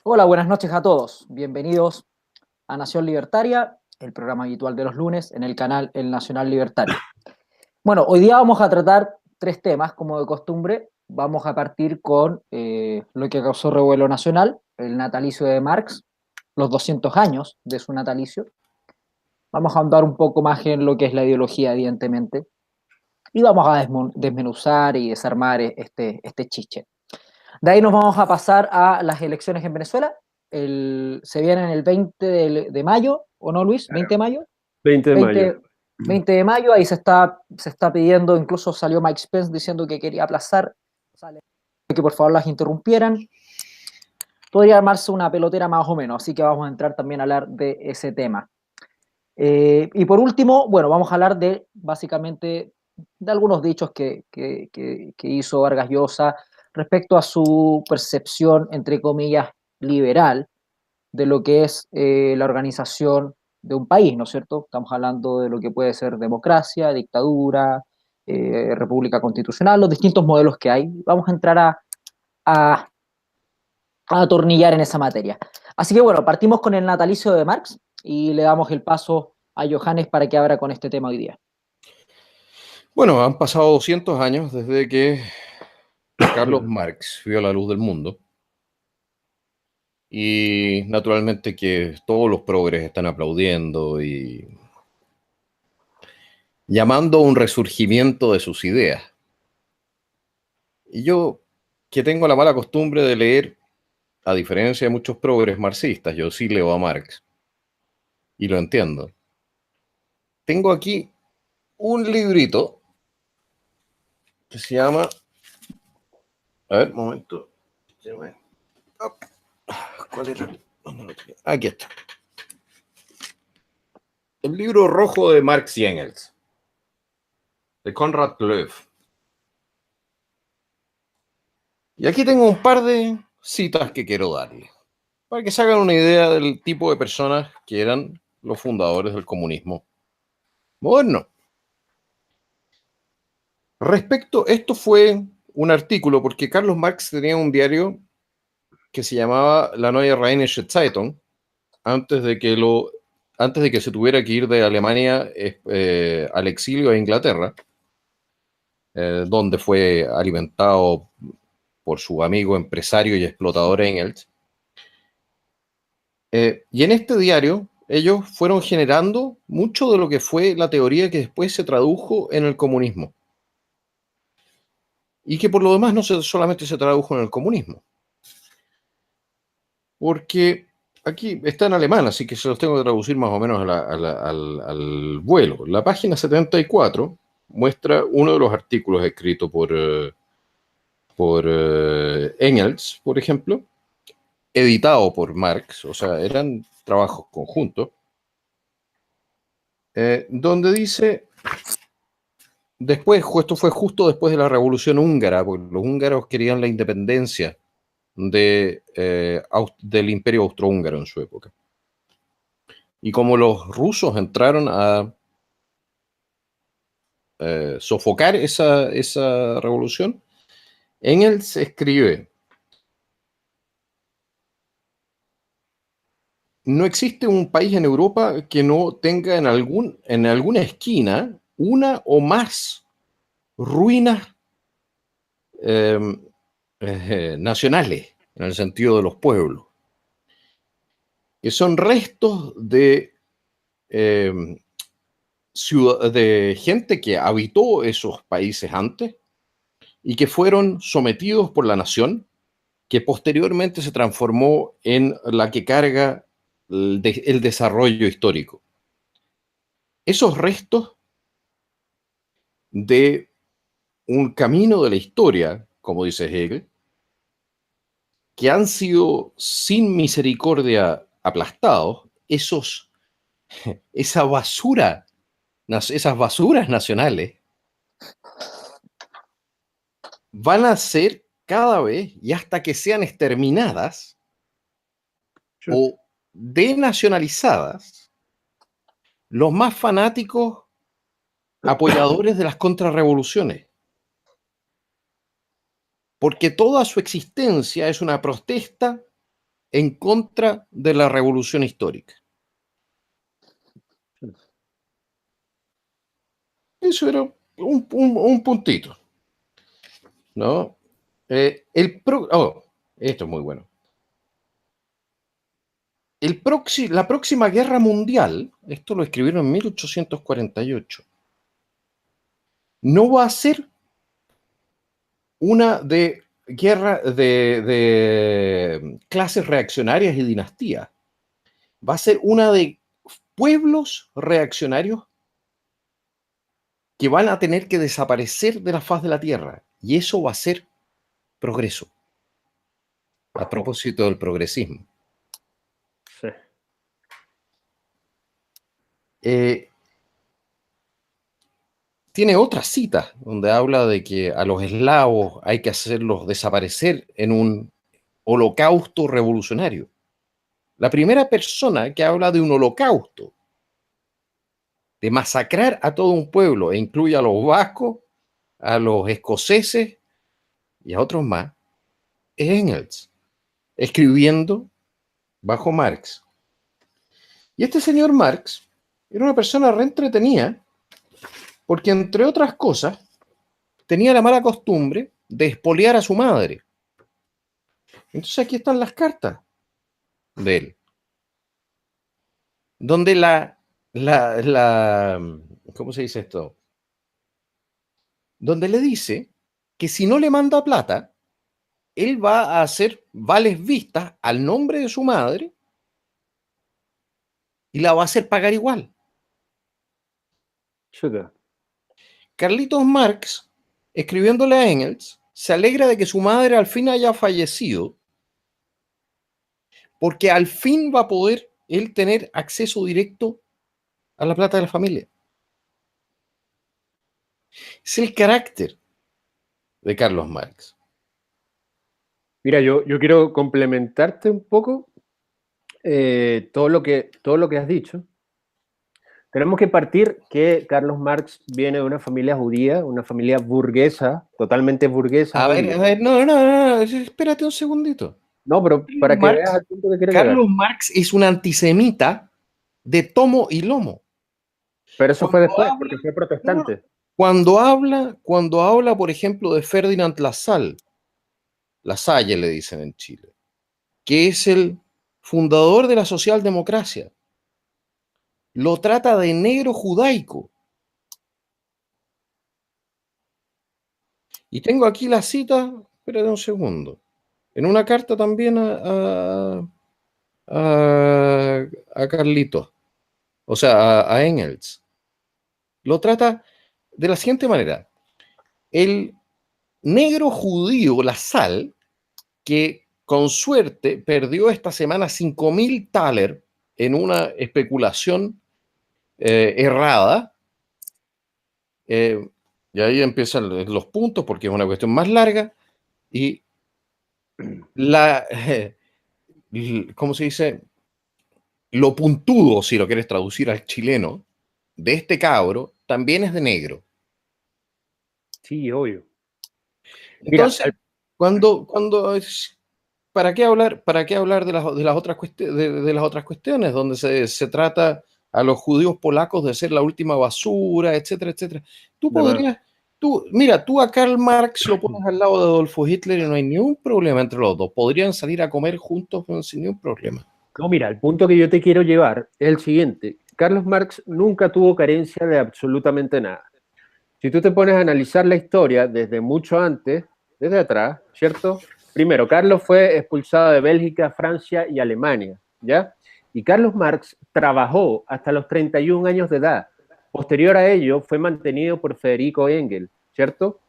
Hola, buenas noches a todos. Bienvenidos a Nación Libertaria, el programa habitual de los lunes en el canal El Nacional Libertario. Bueno, hoy día vamos a tratar tres temas, como de costumbre. Vamos a partir con lo que causó revuelo nacional, el natalicio de Marx, los 200 años de su natalicio. Vamos a ahondar un poco más en lo que es la ideología, evidentemente, y vamos a desmenuzar y desarmar este chiche. De ahí nos vamos a pasar a las elecciones en Venezuela. Se vienen el 20 de mayo, ¿o no, Luis? ¿20 de mayo? 20 de mayo. 20, 20 de mayo, ahí se está pidiendo, incluso salió Mike Pence diciendo que quería aplazar, que por favor las interrumpieran. Podría armarse una pelotera más o menos, así que vamos a entrar también a hablar de ese tema. Y por último, bueno, vamos a hablar de básicamente de algunos dichos que hizo Vargas Llosa respecto a su percepción, entre comillas, liberal de lo que es la organización de un país, ¿no es cierto? Estamos hablando de lo que puede ser democracia, dictadura, república constitucional, los distintos modelos que hay. Vamos a entrar a, a atornillar en esa materia. Así que bueno, partimos con el natalicio de Marx y le damos el paso a Johannes para que abra con este tema hoy día. Bueno, han pasado 200 años desde que Carlos Marx vio la luz del mundo y naturalmente que todos los progres están aplaudiendo y llamando a un resurgimiento de sus ideas. Y yo, que tengo la mala costumbre de leer, a diferencia de muchos progres marxistas, yo sí leo a Marx y lo entiendo. Tengo aquí un librito que se llama... A ver, un momento. ¿Cuál era? ¿Dónde lo tenía? Aquí está. El libro rojo de Marx y Engels, de Konrad Loew. Y aquí tengo un par de citas que quiero darle, para que se hagan una idea del tipo de personas que eran los fundadores del comunismo moderno. Esto fue un artículo, porque Carlos Marx tenía un diario que se llamaba La Neue Rheinische Zeitung, antes de que se tuviera que ir de Alemania al exilio a Inglaterra, donde fue alimentado por su amigo empresario y explotador Engels. Y en este diario ellos fueron generando mucho de lo que fue la teoría que después se tradujo en el comunismo. Y que por lo demás solamente se tradujo en el comunismo. Porque aquí está en alemán, así que se los tengo que traducir más o menos al vuelo. La página 74 muestra uno de los artículos escritos por Engels, por ejemplo, editado por Marx, o sea, eran trabajos conjuntos, donde dice, esto fue justo después de la Revolución Húngara, porque los húngaros querían la independencia del Imperio Austrohúngaro en su época. Y como los rusos entraron a sofocar esa revolución, Engels escribe: no existe un país en Europa que no tenga en alguna esquina una o más ruinas eh, nacionales, en el sentido de los pueblos, que son restos eh, de gente que habitó esos países antes y que fueron sometidos por la nación, que posteriormente se transformó en la que carga el desarrollo histórico. Esos restos de un camino de la historia, como dice Hegel, que han sido sin misericordia aplastados, esa basura, esas basuras nacionales, van a ser cada vez, y hasta que sean exterminadas o denacionalizadas, los más fanáticos apoyadores de las contrarrevoluciones. Porque toda su existencia es una protesta en contra de la revolución histórica. Eso era un puntito, ¿no? Esto es muy bueno. La próxima guerra mundial, esto lo escribieron en 1848, no va a ser una de guerra de clases reaccionarias y dinastías. Va a ser una de pueblos reaccionarios que van a tener que desaparecer de la faz de la Tierra. Y eso va a ser progreso. A propósito del progresismo. Sí. Tiene otras citas donde habla de que a los eslavos hay que hacerlos desaparecer en un holocausto revolucionario. La primera persona que habla de un holocausto, de masacrar a todo un pueblo, e incluye a los vascos, a los escoceses y a otros más, es Engels, escribiendo bajo Marx. Y este señor Marx era una persona re entretenida porque, entre otras cosas, tenía la mala costumbre de expoliar a su madre. Entonces aquí están las cartas de él, donde ¿cómo se dice esto? Donde le dice que si no le manda plata, él va a hacer vales vistas al nombre de su madre y la va a hacer pagar igual. Chuta. Carlitos Marx, escribiéndole a Engels, se alegra de que su madre al fin haya fallecido, porque al fin va a poder él tener acceso directo a la plata de la familia. Es el carácter de Carlos Marx. Mira, yo quiero complementarte un poco todo lo que has dicho. Tenemos que partir que Carlos Marx viene de una familia judía, una familia burguesa, totalmente burguesa. A ver, no, espérate un segundito. No, pero para que veas al punto que quiero llegar. Carlos Marx es un antisemita de tomo y lomo. Pero eso fue después, porque fue protestante. Cuando habla, por ejemplo, de Ferdinand Lassalle, Lasalle le dicen en Chile, que es el fundador de la socialdemocracia, lo trata de negro judaico. Y tengo aquí la cita, espérate un segundo, en una carta también a Carlitos, o sea, a Engels. Lo trata de la siguiente manera. El negro judío Lassalle, que con suerte perdió esta semana 5.000 thaler en una especulación errada, y ahí empiezan los puntos porque es una cuestión más larga, y ¿cómo se dice? Lo puntudo, si lo quieres traducir al chileno, de este cabro, también es de negro. Sí, obvio. Entonces, mira, ¿para qué hablar de las otras cuestiones donde se trata a los judíos polacos de ser la última basura, etcétera, etcétera? Tú a Karl Marx lo pones al lado de Adolfo Hitler y no hay ningún problema entre los dos. Podrían salir a comer juntos sin ningún problema. No, mira, el punto que yo te quiero llevar es el siguiente. Carlos Marx nunca tuvo carencia de absolutamente nada. Si tú te pones a analizar la historia desde mucho antes, desde atrás, ¿cierto? Primero, Carlos fue expulsado de Bélgica, Francia y Alemania, ¿ya? Y Carlos Marx trabajó hasta los 31 años de edad. Posterior a ello, fue mantenido por Federico Engels, ¿cierto?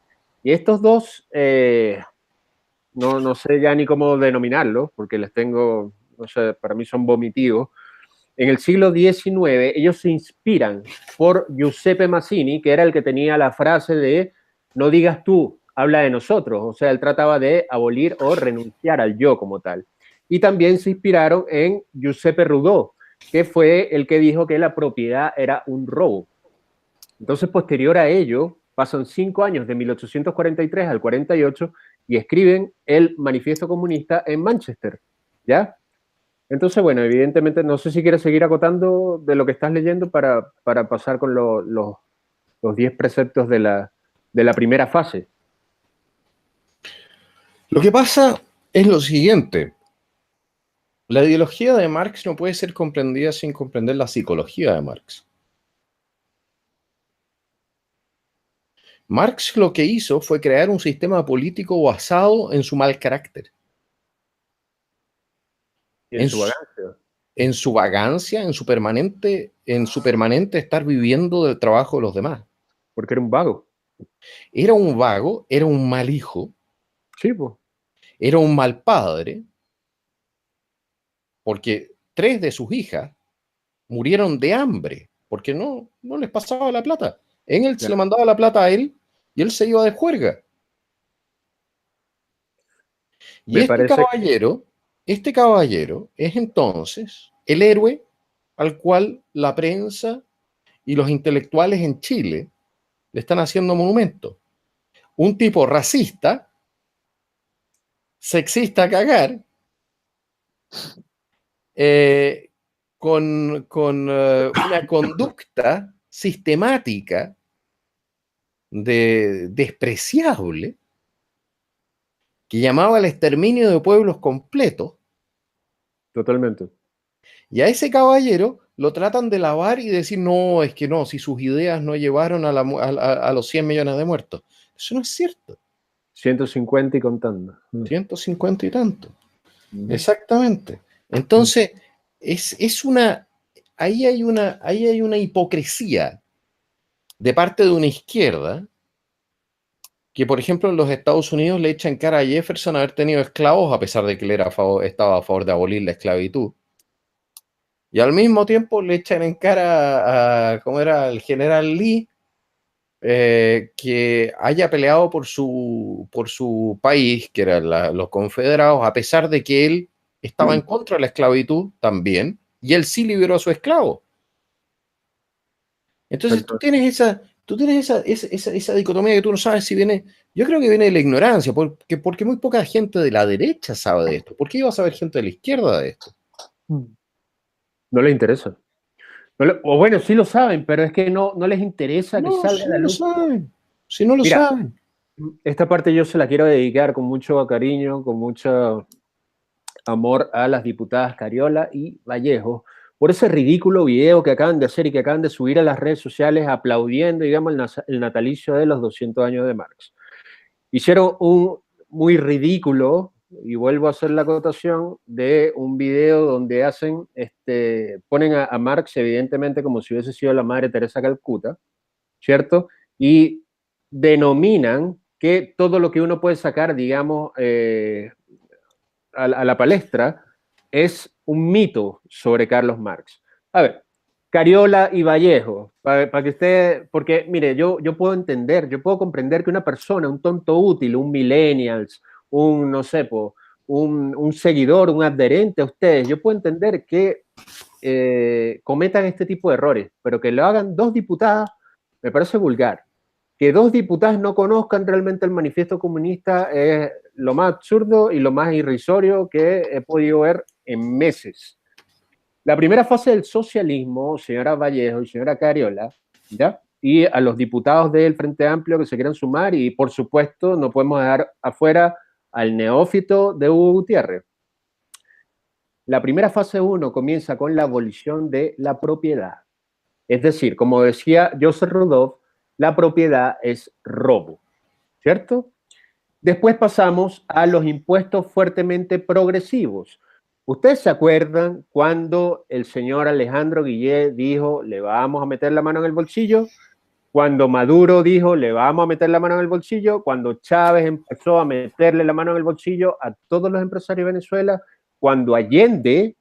Y estos dos, no sé ya ni cómo denominarlos, porque les tengo, no sé, para mí son vomitivos. En el siglo XIX, ellos se inspiran por Giuseppe Mazzini, que era el que tenía la frase de no digas tú, habla de nosotros. O sea, él trataba de abolir o renunciar al yo como tal. Y también se inspiraron en Giuseppe Roudot, que fue el que dijo que la propiedad era un robo. Entonces, posterior a ello, pasan 5 años, de 1843 al 48, y escriben el Manifiesto Comunista en Manchester, ¿ya? Entonces, bueno, evidentemente, no sé si quieres seguir acotando de lo que estás leyendo para pasar con los 10 preceptos de la primera fase. Lo que pasa es lo siguiente. La ideología de Marx no puede ser comprendida sin comprender la psicología de Marx. Marx lo que hizo fue crear un sistema político basado en su mal carácter. Y en su vagancia. En su vagancia, en su permanente estar viviendo del trabajo de los demás. Porque era un vago. Era un vago, era un mal hijo, Sí, pues. era un mal padre, porque 3 de sus hijas murieron de hambre, porque no les pasaba la plata. Engels le mandaba la plata a él y él se iba de juerga. Y Me parece este caballero es entonces el héroe al cual la prensa y los intelectuales en Chile le están haciendo monumento. Un tipo racista, sexista a cagar, con una conducta sistemática despreciable que llamaba al exterminio de pueblos completos. Totalmente. Y a ese caballero lo tratan de lavar y decir, no, es que no, si sus ideas no llevaron a los 100 millones de muertos. Eso no es cierto. 150 y contando. 150 y tanto. Exactamente. Entonces, ahí hay una hipocresía de parte de una izquierda que, por ejemplo, en los Estados Unidos le echan cara a Jefferson haber tenido esclavos, a pesar de que él estaba a favor de abolir la esclavitud. Y al mismo tiempo le echan en cara a ¿cómo era? El general Lee, que haya peleado por su país, que eran los confederados, a pesar de que él estaba en contra de la esclavitud también, y él sí liberó a su esclavo. Entonces tú tienes esa dicotomía que tú no sabes si viene, yo creo que viene de la ignorancia, porque muy poca gente de la derecha sabe de esto. ¿Por qué iba a saber gente de la izquierda de esto? No les interesa. O bueno, sí lo saben, pero es que no les interesa que salga a la luz. Si no lo Mira, saben. Esta parte yo se la quiero dedicar con mucho cariño, con mucho amor a las diputadas Cariola y Vallejo por ese ridículo video que acaban de hacer y que acaban de subir a las redes sociales aplaudiendo, digamos, el natalicio de los 200 años de Marx. Hicieron un muy ridículo, y vuelvo a hacer la acotación, de un video donde ponen a Marx evidentemente como si hubiese sido la Madre Teresa Calcuta, ¿cierto? Y denominan que todo lo que uno puede sacar, digamos, a la palestra es un mito sobre Carlos Marx. A ver, Cariola y Vallejo, para que usted, porque mire, yo puedo entender, yo puedo comprender que una persona, un tonto útil, un millennials, un, no sé, un seguidor, un adherente a ustedes, yo puedo entender que cometan este tipo de errores, pero que lo hagan 2 diputadas me parece vulgar. Que 2 diputadas no conozcan realmente el manifiesto comunista es lo más absurdo y lo más irrisorio que he podido ver en meses. La primera fase del socialismo, señora Vallejo y señora Cariola, ¿ya? Y a los diputados del Frente Amplio que se quieran sumar, y por supuesto no podemos dejar afuera al neófito de Hugo Gutiérrez. La primera fase 1 comienza con la abolición de la propiedad. Es decir, como decía Joseph Rudolph, la propiedad es robo, ¿cierto? Después pasamos a los impuestos fuertemente progresivos. ¿Ustedes se acuerdan cuando el señor Alejandro Guillé dijo, le vamos a meter la mano en el bolsillo? Cuando Maduro dijo, le vamos a meter la mano en el bolsillo. Cuando Chávez empezó a meterle la mano en el bolsillo a todos los empresarios de Venezuela. Cuando Allende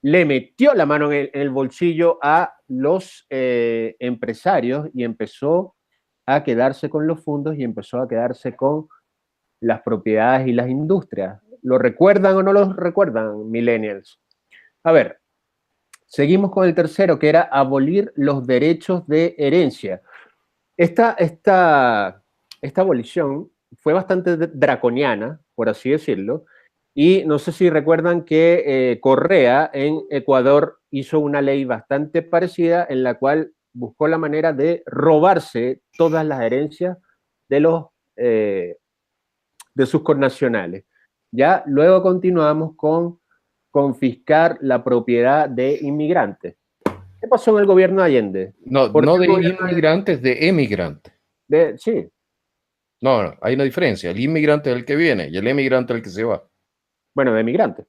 le metió la mano en el bolsillo a los empresarios y empezó a quedarse con los fondos y empezó a quedarse con las propiedades y las industrias. ¿Lo recuerdan o no lo recuerdan, millennials? A ver, seguimos con el tercero, que era abolir los derechos de herencia. Esta abolición fue bastante draconiana, por así decirlo, Y no sé si recuerdan que Correa en Ecuador hizo una ley bastante parecida en la cual buscó la manera de robarse todas las herencias de de sus connacionales. Ya luego continuamos con confiscar la propiedad de inmigrantes. ¿Qué pasó en el gobierno de Allende? No, ¿Por qué no el de gobierno inmigrantes, de emigrantes. sí, No, no, hay una diferencia. El inmigrante es el que viene y el emigrante es el que se va. bueno, de migrantes.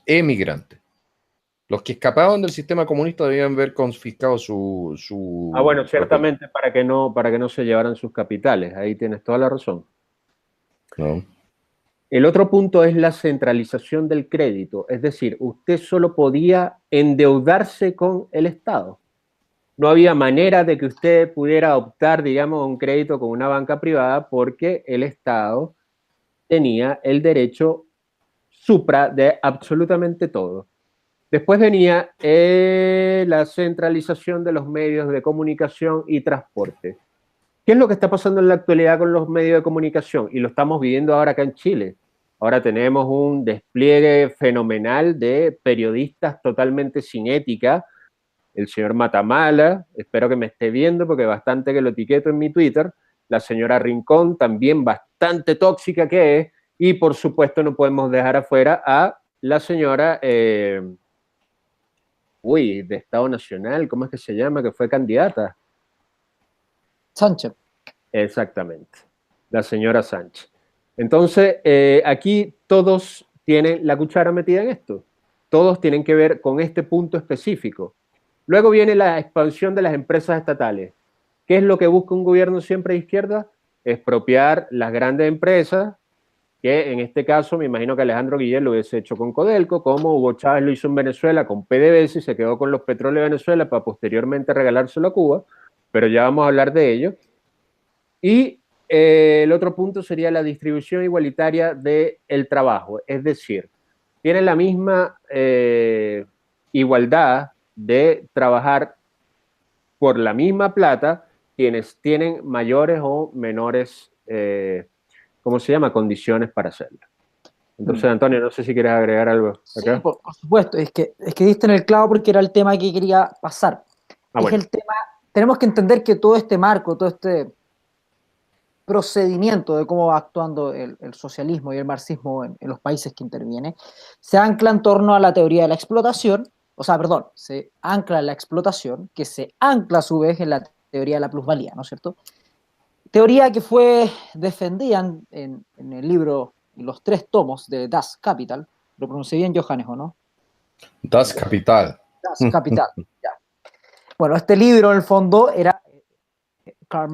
Emigrante. Los que escapaban del sistema comunista debían haber confiscado su Bueno, propiedad. ciertamente para que no se llevaran sus capitales. Ahí tienes toda la razón. ¿No? El otro punto es la centralización del crédito, es decir, usted solo podía endeudarse con el Estado. No había manera de que usted pudiera optar, digamos, a un crédito con una banca privada porque el Estado tenía el derecho supra de absolutamente todo. Después venía la centralización de los medios de comunicación y transporte. ¿Qué es lo que está pasando en la actualidad con los medios de comunicación? Y lo estamos viviendo ahora acá en Chile. Ahora tenemos un despliegue fenomenal de periodistas totalmente sin ética. El señor Matamala, espero que me esté viendo porque bastante que lo etiqueto en mi Twitter. La señora Rincón, también bastante tóxica que es. Y por supuesto no podemos dejar afuera a la señora, de Estado Nacional, ¿cómo es que se llama? Que fue candidata. Sánchez. Exactamente, la señora Sánchez. Entonces, aquí todos tienen la cuchara metida en esto. Todos tienen que ver con este punto específico. Luego viene la expansión de las empresas estatales. ¿Qué es lo que busca un gobierno siempre de izquierda? Expropiar las grandes empresas, que en este caso me imagino que Alejandro Guillén lo hubiese hecho con Codelco, como Hugo Chávez lo hizo en Venezuela con PDVSA y se quedó con los petróleos de Venezuela para posteriormente regalárselo a Cuba, pero ya vamos a hablar de ello. Y el otro punto sería la distribución igualitaria del trabajo, es decir, tienen la misma igualdad de trabajar por la misma plata quienes tienen mayores o menores, ¿cómo se llama?, condiciones para hacerlo. Entonces, Antonio, no sé si quieres agregar algo acá. Sí, por supuesto, es que diste en el clavo porque era el tema que quería pasar. Bueno. El tema, tenemos que entender que todo este marco, todo este procedimiento de cómo va actuando el socialismo y el marxismo en los países que interviene, se ancla en torno a la teoría de la explotación, se ancla en la explotación, que se ancla a su vez en la teoría de la plusvalía, ¿no es cierto? Teoría que fue defendida en el libro, los 3 tomos de Das Kapital, lo pronuncié bien, Johannes, ¿o no? Das Kapital. Das Kapital, ya. Bueno, este libro en el fondo era Karl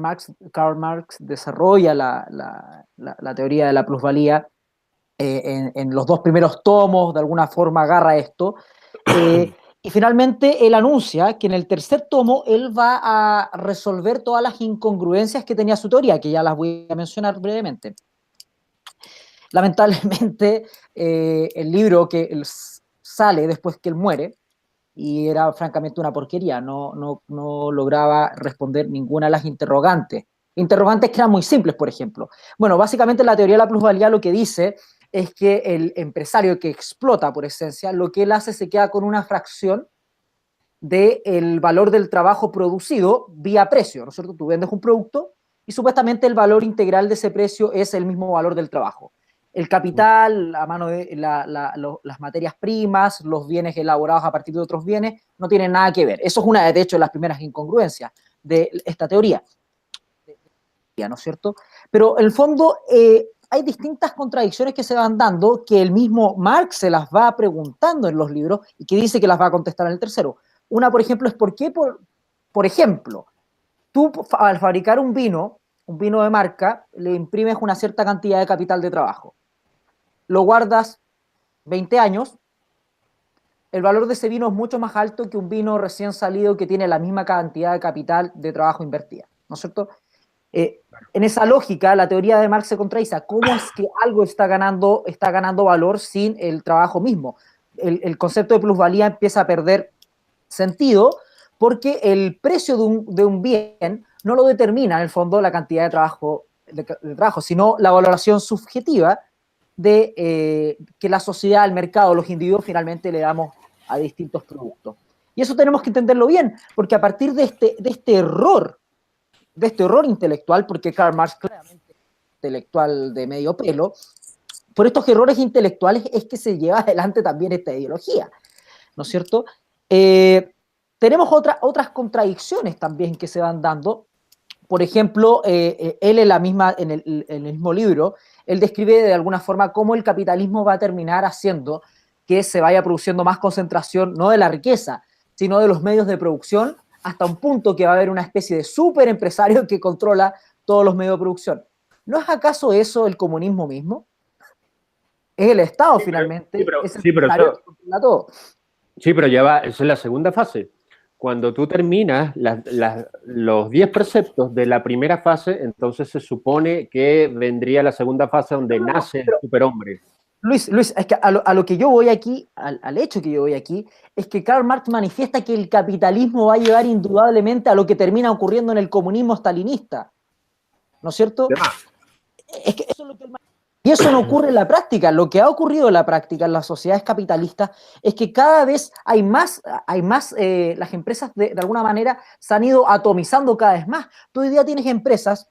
Marx desarrolla la teoría de la plusvalía en los 2 primeros tomos, de alguna forma agarra esto, y finalmente él anuncia que en el 3er tomo él va a resolver todas las incongruencias que tenía su teoría, que ya las voy a mencionar brevemente. Lamentablemente, el libro que él sale después que él muere, y era francamente una porquería, no lograba responder ninguna de las interrogantes. Interrogantes que eran muy simples, por ejemplo. Bueno, básicamente la teoría de la plusvalía lo que dice es que el empresario que explota por esencia, lo que él hace se queda con una fracción del valor del trabajo producido vía precio, ¿no es cierto? Tú vendes un producto y supuestamente el valor integral de ese precio es el mismo valor del trabajo. El capital, a mano de las materias primas, los bienes elaborados a partir de otros bienes, no tienen nada que ver. Eso es una, de hecho, de las primeras incongruencias de esta teoría, ¿no es cierto? Pero en el fondo hay distintas contradicciones que se van dando que el mismo Marx se las va preguntando en los libros y que dice que las va a contestar en el tercero. Una, por ejemplo, es por qué, por ejemplo, tú al fabricar un vino de marca, le imprimes una cierta cantidad de capital de trabajo. Lo guardas 20 años, el valor de ese vino es mucho más alto que un vino recién salido que tiene la misma cantidad de capital de trabajo invertida, ¿no es cierto? En esa lógica, la teoría de Marx se contradice. ¿Cómo es que algo está ganando valor sin el trabajo mismo? El concepto de plusvalía empieza a perder sentido porque el precio de un bien no lo determina en el fondo la cantidad de trabajo, sino la valoración subjetiva de que la sociedad, el mercado, los individuos finalmente le damos a distintos productos. Y eso tenemos que entenderlo bien, porque a partir de este error intelectual, porque Karl Marx claramente es intelectual de medio pelo, por estos errores intelectuales es que se lleva adelante también esta ideología, ¿no es cierto? Tenemos otras contradicciones también que se van dando. Por ejemplo, él en el mismo libro, él describe de alguna forma cómo el capitalismo va a terminar haciendo que se vaya produciendo más concentración, no de la riqueza, sino de los medios de producción, hasta un punto que va a haber una especie de super empresario que controla todos los medios de producción. ¿No es acaso eso el comunismo mismo? Es el Estado, finalmente, es el empresario que controla todo. Sí, pero ya va, esa es la segunda fase. Cuando tú terminas los 10 preceptos de la primera fase, entonces se supone que vendría la segunda fase donde nace el superhombre. Luis, es que a lo que yo voy aquí, al hecho que yo voy aquí, es que Karl Marx manifiesta que el capitalismo va a llevar indudablemente a lo que termina ocurriendo en el comunismo stalinista. ¿No es cierto? Es que eso es lo que él manifiesta. Y eso no ocurre en la práctica. Lo que ha ocurrido en la práctica en las sociedades capitalistas es que cada vez hay más las empresas de alguna manera se han ido atomizando cada vez más. Tú hoy día tienes empresas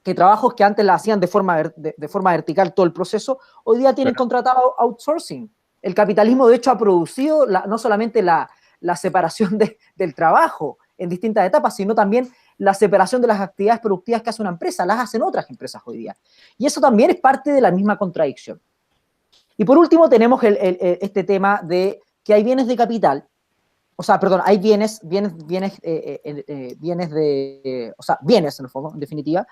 que trabajos que antes la hacían de forma vertical todo el proceso, hoy día tienen contratado outsourcing. El capitalismo, de hecho, ha producido no solamente la separación del trabajo en distintas etapas, sino también la separación de las actividades productivas que hace una empresa, las hacen otras empresas hoy día. Y eso también es parte de la misma contradicción. Y por último tenemos este tema de que hay bienes de capital, o sea, perdón, hay bienes en el fondo, en definitiva,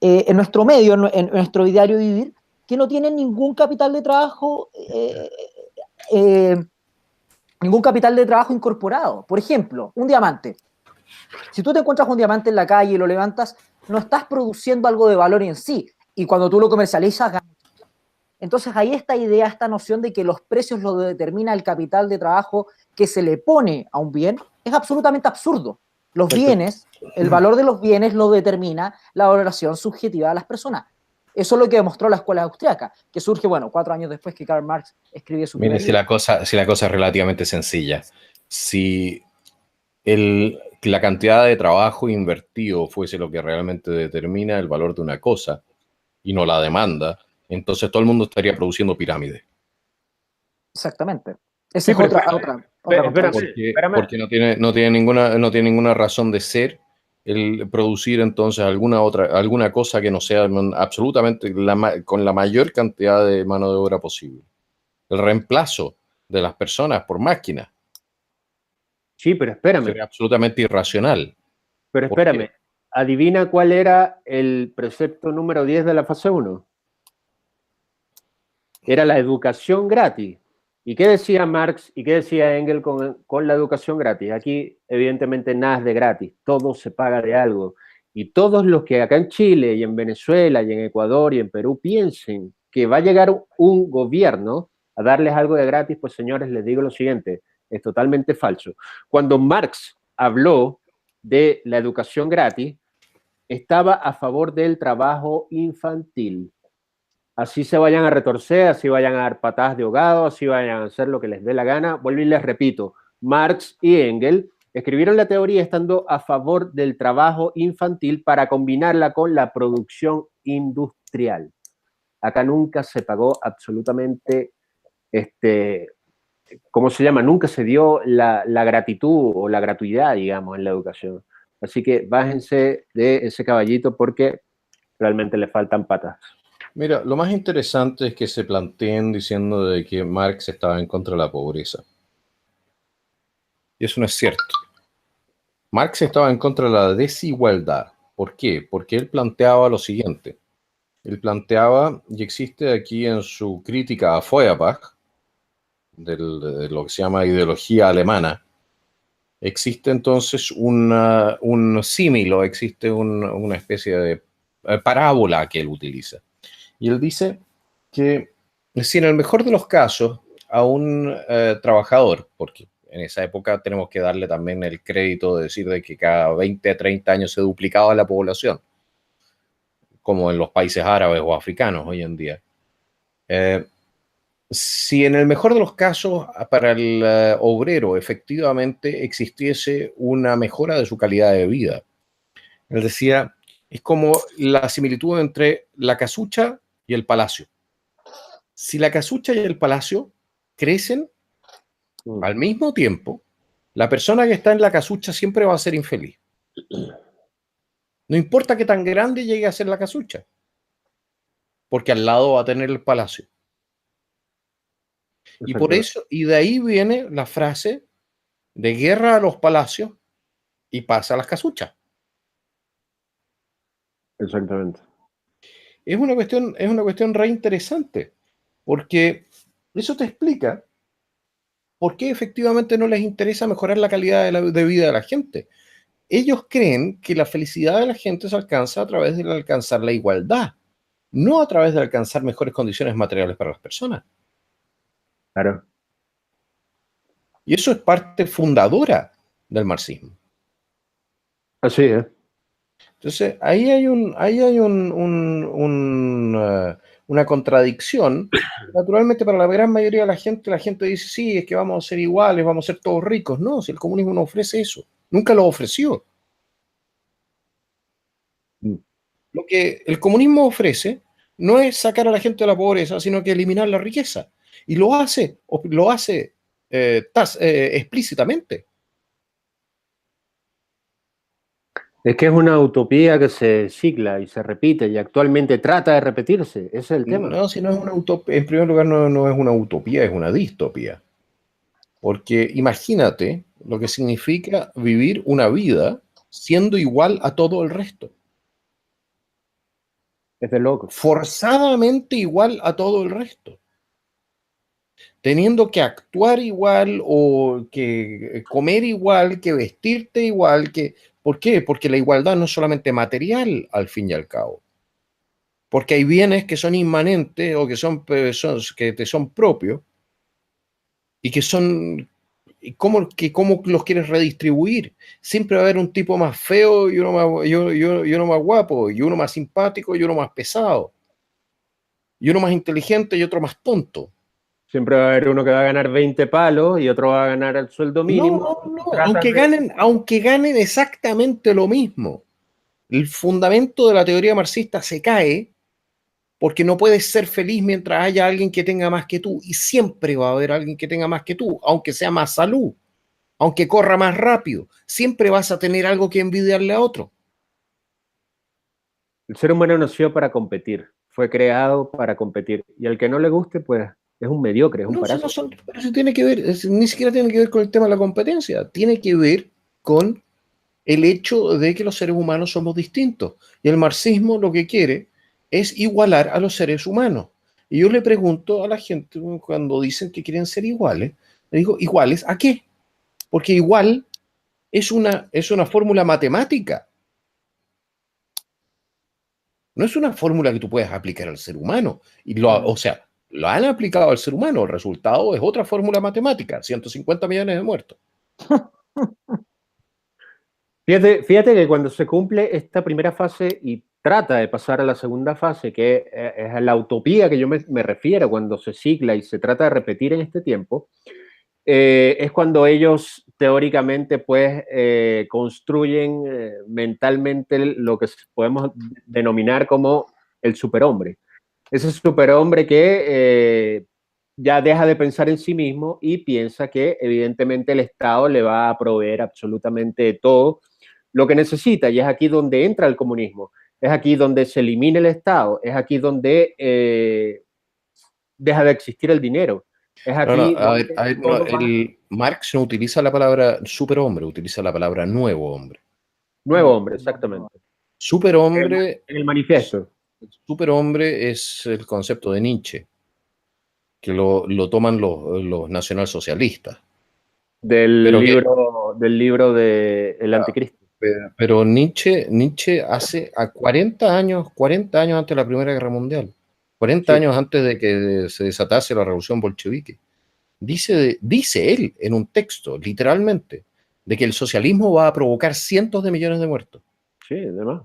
en nuestro medio, en nuestro diario vivir, que no tienen ningún capital de trabajo incorporado. Por ejemplo, un diamante. Si tú te encuentras un diamante en la calle y lo levantas, no estás produciendo algo de valor en sí, y cuando tú lo comercializas, ganas. Entonces ahí esta idea, esta noción de que los precios lo determina el capital de trabajo que se le pone a un bien, es absolutamente absurdo. Los bienes, el valor de los bienes lo determina la valoración subjetiva de las personas. Eso es lo que demostró la escuela austríaca, que surge, 4 años después que Karl Marx escribió su primer libro. Si la cosa es relativamente sencilla, si la cantidad de trabajo invertido fuese lo que realmente determina el valor de una cosa y no la demanda, entonces todo el mundo estaría produciendo pirámides. Exactamente. Esa es otra porque no tiene ninguna razón de ser el producir entonces alguna cosa que no sea absolutamente con la mayor cantidad de mano de obra posible. El reemplazo de las personas por máquinas. Sí, pero espérame. Sería absolutamente irracional. Pero espérame, adivina cuál era el precepto número 10 de la fase 1. Era la educación gratis. ¿Y qué decía Marx y qué decía Engels con la educación gratis? Aquí, evidentemente, nada es de gratis. Todo se paga de algo. Y todos los que acá en Chile y en Venezuela y en Ecuador y en Perú piensen que va a llegar un gobierno a darles algo de gratis, pues señores, les digo lo siguiente, es totalmente falso. Cuando Marx habló de la educación gratis, estaba a favor del trabajo infantil. Así se vayan a retorcer, así vayan a dar patadas de ahogado, así vayan a hacer lo que les dé la gana. Vuelvo y les repito, Marx y Engels escribieron la teoría estando a favor del trabajo infantil para combinarla con la producción industrial. Acá nunca se pagó absolutamente, ¿cómo se llama? Nunca se dio la gratitud o la gratuidad, digamos, en la educación. Así que bájense de ese caballito porque realmente le faltan patas. Mira, lo más interesante es que se planteen diciendo de que Marx estaba en contra de la pobreza. Y eso no es cierto. Marx estaba en contra de la desigualdad. ¿Por qué? Porque él planteaba lo siguiente. Él planteaba, y existe aquí en su crítica a Feuerbach, de lo que se llama ideología alemana, existe entonces un símilo, existe una especie de parábola que él utiliza. Y él dice que si en el mejor de los casos a un trabajador, porque en esa época tenemos que darle también el crédito de decir de que cada 20 a 30 años se duplicaba la población, como en los países árabes o africanos hoy en día. Si en el mejor de los casos para el obrero efectivamente existiese una mejora de su calidad de vida, él decía, es como la similitud entre la casucha y el palacio. Si la casucha y el palacio crecen al mismo tiempo, la persona que está en la casucha siempre va a ser infeliz. No importa qué tan grande llegue a ser la casucha, porque al lado va a tener el palacio. Y por eso, y de ahí viene la frase de guerra a los palacios y paz a las casuchas. Exactamente. Es una cuestión re interesante, porque eso te explica por qué efectivamente no les interesa mejorar la calidad de vida de la gente. Ellos creen que la felicidad de la gente se alcanza a través de alcanzar la igualdad, no a través de alcanzar mejores condiciones materiales para las personas. Claro. Y eso es parte fundadora del marxismo. Así es. Entonces, ahí hay una contradicción. Naturalmente, para la gran mayoría de la gente dice, sí, es que vamos a ser iguales, vamos a ser todos ricos. No, si el comunismo no ofrece eso, nunca lo ofreció. Lo que el comunismo ofrece no es sacar a la gente de la pobreza, sino que eliminar la riqueza. Y lo hace explícitamente. Es que es una utopía que se cicla y se repite y actualmente trata de repetirse. Ese es el tema. No, si no es una utopía, en primer lugar no es una utopía, es una distopía. Porque imagínate lo que significa vivir una vida siendo igual a todo el resto. Es de loco. Forzadamente igual a todo el resto. Teniendo que actuar igual o que comer igual, que vestirte igual, que... ¿Por qué? Porque la igualdad no es solamente material al fin y al cabo. Porque hay bienes que son inmanentes o que te son propios y que son... ¿Cómo los quieres redistribuir? Siempre va a haber un tipo más feo y uno más guapo, y uno más simpático y uno más pesado, y uno más inteligente y otro más tonto. Siempre va a haber uno que va a ganar 20 palos y otro va a ganar el sueldo mínimo. No, aunque ganen exactamente lo mismo. El fundamento de la teoría marxista se cae porque no puedes ser feliz mientras haya alguien que tenga más que tú, y siempre va a haber alguien que tenga más que tú, aunque sea más salud, aunque corra más rápido, siempre vas a tener algo que envidiarle a otro. El ser humano nació para competir, fue creado para competir. Y al que no le guste, pues es un mediocre, es un parásito. Pero eso tiene que ver, ni siquiera tiene que ver con el tema de la competencia, tiene que ver con el hecho de que los seres humanos somos distintos. Y el marxismo lo que quiere es igualar a los seres humanos. Y yo le pregunto a la gente cuando dicen que quieren ser iguales, le digo, ¿iguales a qué? Porque igual es una fórmula matemática. No es una fórmula que tú puedas aplicar al ser humano. O sea, lo han aplicado al ser humano. El resultado es otra fórmula matemática. 150 millones de muertos. Fíjate que cuando se cumple esta primera fase y trata de pasar a la segunda fase, que es a la utopía que yo me refiero cuando se cicla y se trata de repetir en este tiempo, es cuando ellos teóricamente pues construyen mentalmente lo que podemos denominar como el superhombre. Ese superhombre que ya deja de pensar en sí mismo y piensa que evidentemente el Estado le va a proveer absolutamente todo lo que necesita, y es aquí donde entra el comunismo, es aquí donde se elimina el Estado, es aquí donde deja de existir el dinero. Es aquí Marx no utiliza la palabra superhombre, utiliza la palabra nuevo hombre. Nuevo hombre, exactamente. Superhombre. En el manifiesto. Superhombre es el concepto de Nietzsche, que lo toman los nacionalsocialistas. Del libro de El Anticristo. Pero Nietzsche hace a 40 años antes de la Primera Guerra Mundial, 40 años antes de que se desatase la revolución bolchevique, dice él en un texto, literalmente, de que el socialismo va a provocar cientos de millones de muertos. Sí, además.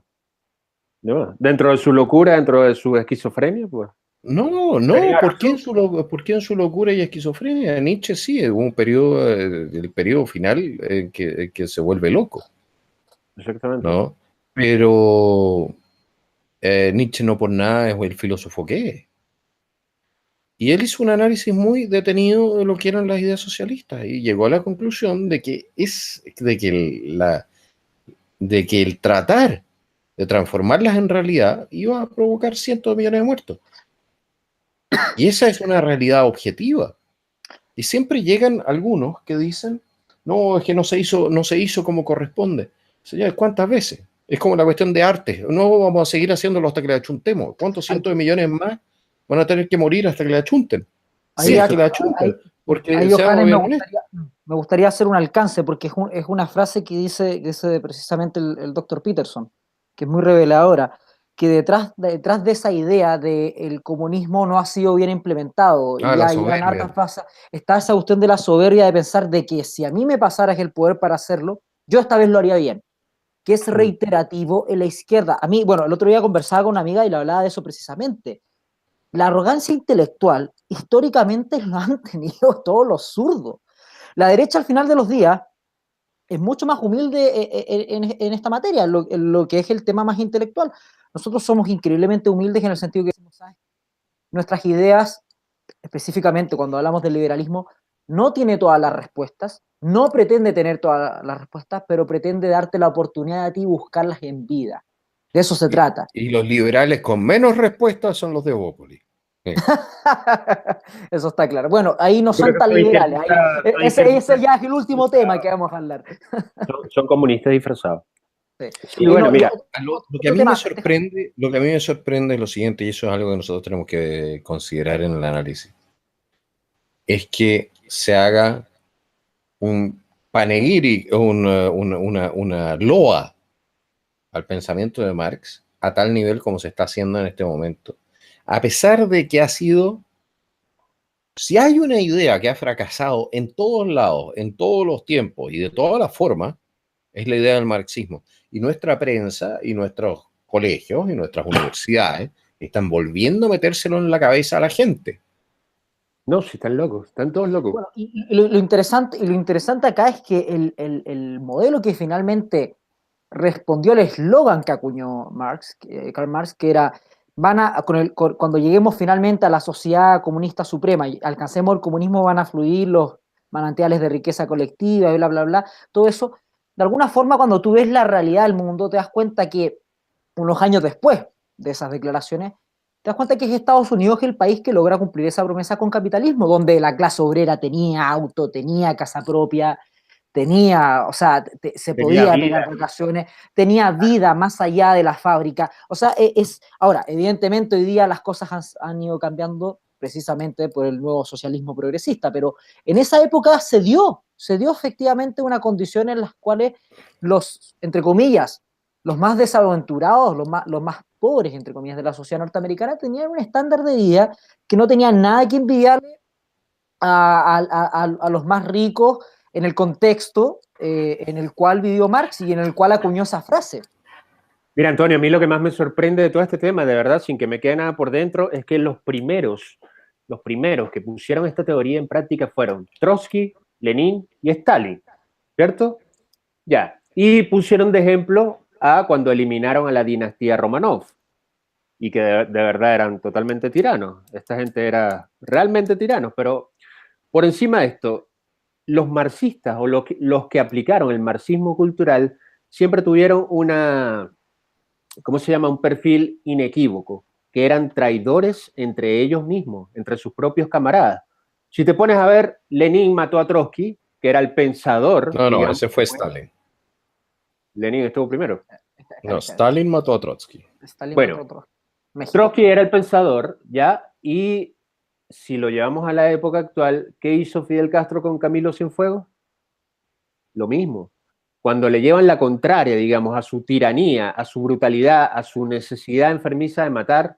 Dentro de su locura, dentro de su esquizofrenia, pues. No, Tenía ¿por qué razón. por qué en su locura y esquizofrenia? Nietzsche sí, hubo un periodo, el periodo final en que se vuelve loco, Exactamente. ¿no? Pero Nietzsche no por nada es el filósofo que es. Y él hizo un análisis muy detenido de lo que eran las ideas socialistas y llegó a la conclusión de que el tratar de transformarlas en realidad iba a provocar cientos de millones de muertos. Y esa es una realidad objetiva. Y siempre llegan algunos que dicen, no, es que no se hizo como corresponde. Señores, ¿cuántas veces? Es como la cuestión de arte. No vamos a seguir haciéndolo hasta que le achuntemos. ¿Cuántos Ahí, cientos de millones más van a tener que morir hasta que le achunten? Si ahí, es Eso que es le verdad. achuntan. Porque ahí, seamos Johannes, bien honestos. me gustaría hacer un alcance, porque es una frase que dice precisamente el Dr. Peterson, que es muy reveladora, que detrás de esa idea de el comunismo no ha sido bien implementado, y Ah, la ya en soberbia. hartas fases está esa cuestión de la soberbia de pensar de que si a mí me pasara el poder para hacerlo, yo esta vez lo haría bien, que es reiterativo en la izquierda. A mí, bueno, el otro día conversaba con una amiga y le hablaba de eso precisamente. La arrogancia intelectual históricamente lo han tenido todos los zurdos. La derecha al final de los días es mucho más humilde en esta materia, en lo que es el tema más intelectual. Nosotros somos increíblemente humildes en el sentido que nuestras ideas, específicamente cuando hablamos del liberalismo, no tiene todas las respuestas, no pretende tener todas las respuestas, pero pretende darte la oportunidad a ti buscarlas en vida. De eso se trata. Y los liberales con menos respuestas son los de Bópoli. Sí. Eso está claro. Bueno, ahí no Yo creo son que tan liberales. Ese ya es el último tema que disfrazados. vamos a hablar. Son comunistas disfrazados. Sí. Sí, Oye, bueno, no, mira, Lo que a otro mí me tema. sorprende, lo que a mí me sorprende es lo siguiente, y eso es algo que nosotros tenemos que considerar en el análisis, es que se haga un panegírico, una loa al pensamiento de Marx a tal nivel como se está haciendo en este momento. A pesar de que ha sido, si hay una idea que ha fracasado en todos lados, en todos los tiempos y de todas las formas, es la idea del marxismo. Y nuestra prensa y nuestros colegios y nuestras universidades están volviendo a metérselo en la cabeza a la gente. no, si están locos, están todos locos. Bueno, y lo interesante acá es que el modelo que finalmente respondió al eslogan que acuñó Karl Marx, que era cuando lleguemos finalmente a la sociedad comunista suprema y alcancemos el comunismo, van a fluir los manantiales de riqueza colectiva, y bla, bla, bla. Todo eso, de alguna forma, cuando tú ves la realidad del mundo, te das cuenta que unos años después de esas declaraciones, te das cuenta que es Estados Unidos el país que logra cumplir esa promesa con capitalismo, donde la clase obrera tenía auto, tenía casa propia, tenía, o sea, se Tenía podía vida. pegar vacaciones, tenía vida más allá de la fábrica. O sea, ahora, evidentemente hoy día las cosas han ido cambiando precisamente por el nuevo socialismo progresista, pero en esa época se dio efectivamente una condición en las cuales los, entre comillas, los más desaventurados, los más pobres, entre comillas, de la sociedad norteamericana tenían un estándar de vida que no tenían nada que envidiarle a los más ricos en el contexto en el cual vivió Marx y en el cual acuñó esa frase. Mira, Antonio, a mí lo que más me sorprende de todo este tema, de verdad, sin que me quede nada por dentro, es que los primeros que pusieron esta teoría en práctica fueron Trotsky, Lenin y Stalin, ¿cierto? Ya. Y pusieron de ejemplo a cuando eliminaron a la dinastía Romanov y que de verdad eran totalmente tiranos. Esta gente era realmente tiranos, pero por encima de esto, los marxistas o los que aplicaron el marxismo cultural siempre tuvieron una, ¿cómo se llama? Un perfil inequívoco, que eran traidores entre ellos mismos, entre sus propios camaradas. Si te pones a ver, Lenin mató a Trotsky, que era el pensador, No, no, digamos. ese fue Stalin. Lenin estuvo primero. No, Stalin mató a Trotsky. Stalin Bueno, mató otro. México. Trotsky era el pensador, ¿ya? Y si lo llevamos a la época actual, ¿qué hizo Fidel Castro con Camilo Cienfuegos? Lo mismo. Cuando le llevan la contraria, digamos, a su tiranía, a su brutalidad, a su necesidad enfermiza de matar,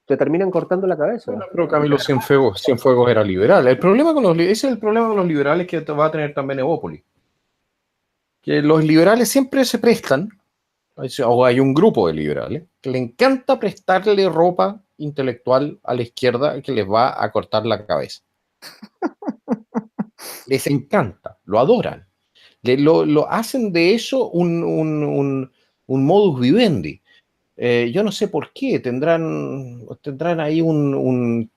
te terminan cortando la cabeza. Bueno, pero Camilo Cienfuegos era liberal. Ese es el problema con los liberales que va a tener también Evópolis. Que los liberales siempre se prestan, o hay un grupo de liberales, que le encanta prestarle ropa intelectual a la izquierda que les va a cortar la cabeza. Les encanta, lo adoran. Lo hacen de eso un modus vivendi. Yo no sé por qué, tendrán ahí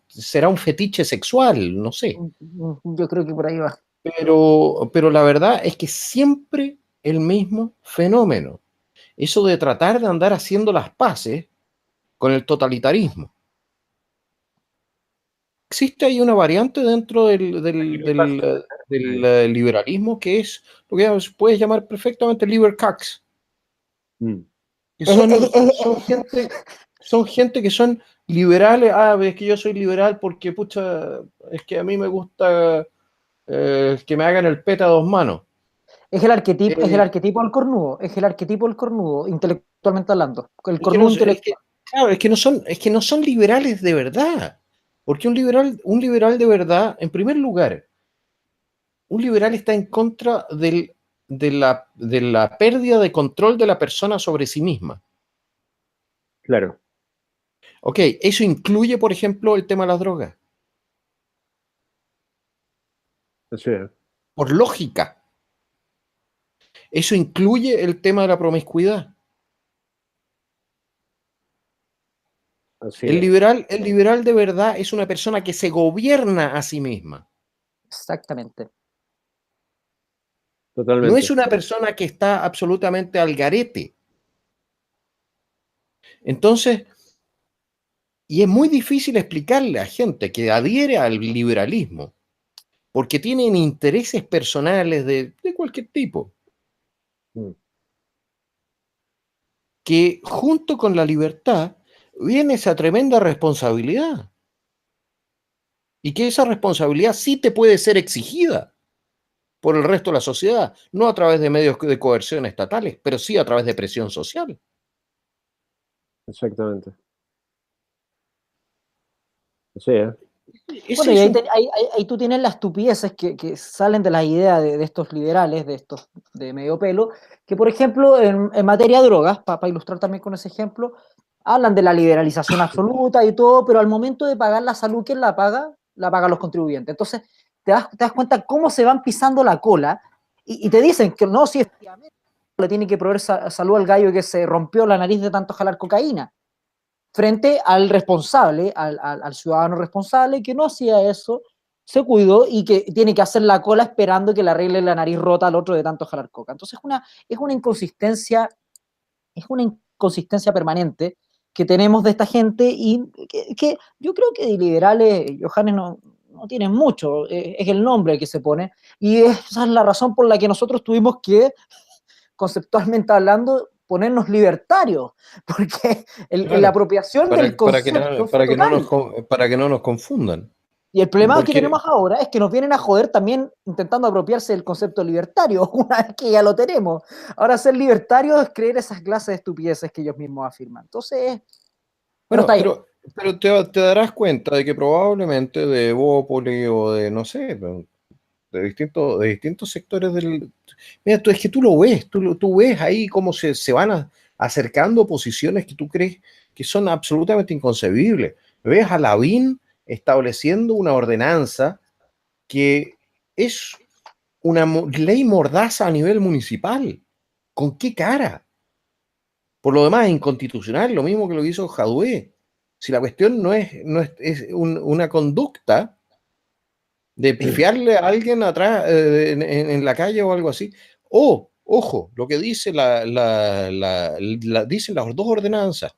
será un fetiche sexual, no sé. Yo creo que por ahí va. Pero la verdad es que siempre el mismo fenómeno. Eso de tratar de andar haciendo las paces con el totalitarismo. Existe ahí una variante dentro del liberalismo que es lo que se puede llamar perfectamente libercax. Que son gente que son liberales. Ah, es que yo soy liberal porque, pucha, es que a mí me gusta que me hagan el peta a dos manos. Es el arquetipo del cornudo, intelectualmente hablando. El cornudo intelectual. Claro, es que no son liberales de verdad. Porque un liberal de verdad, en primer lugar, un liberal está en contra de la pérdida de control de la persona sobre sí misma. Claro. Ok, eso incluye, por ejemplo, el tema de las drogas. Así es. Por lógica. Eso incluye el tema de la promiscuidad. Así El es. liberal de verdad es una persona que se gobierna a sí misma. Exactamente. Totalmente. No es una persona que está absolutamente al garete. Entonces, y es muy difícil explicarle a gente que adhiere al liberalismo, porque tienen intereses personales de cualquier tipo, que junto con la libertad viene esa tremenda responsabilidad. Y que esa responsabilidad sí te puede ser exigida por el resto de la sociedad, no a través de medios de coerción estatales, pero sí a través de presión social. Exactamente. Así es. Bueno, y ahí tú tienes las estupideces que salen de las ideas de estos liberales, de estos de medio pelo, que por ejemplo en materia de drogas, para ilustrar también con ese ejemplo, hablan de la liberalización absoluta y todo, pero al momento de pagar la salud, ¿quién la paga? La pagan los contribuyentes. Entonces, te das cuenta cómo se van pisando la cola y te dicen que no, si efectivamente le tiene que proveer salud al gallo que se rompió la nariz de tanto jalar cocaína, frente al responsable, al ciudadano responsable que no hacía eso, se cuidó y que tiene que hacer la cola esperando que le arregle la nariz rota al otro de tanto jalar coca. Entonces es una inconsistencia permanente que tenemos de esta gente y que yo creo que de liberales, Johannes, no tienen mucho, es el nombre que se pone, y esa es la razón por la que nosotros tuvimos que, conceptualmente hablando, ponernos libertarios, porque la apropiación del concepto fue total. Para que no nos confundan. Y el problema que tenemos ahora es que nos vienen a joder también intentando apropiarse del concepto libertario, una vez que ya lo tenemos. Ahora ser libertario es creer esas clases de estupideces que ellos mismos afirman. Entonces, bueno, pero te darás cuenta de que probablemente de Evópolis o de, no sé, de distintos sectores del... Mira, es que tú lo ves, tú ves ahí cómo se van acercando posiciones que tú crees que son absolutamente inconcebibles. Ves a Lavín estableciendo una ordenanza que es una ley mordaza a nivel municipal. ¿Con qué cara? Por lo demás, es inconstitucional, lo mismo que lo hizo Jadue. Si la cuestión no es una conducta de pifiarle a alguien atrás en la calle o algo así. Ojo, lo que dice dicen las dos ordenanzas,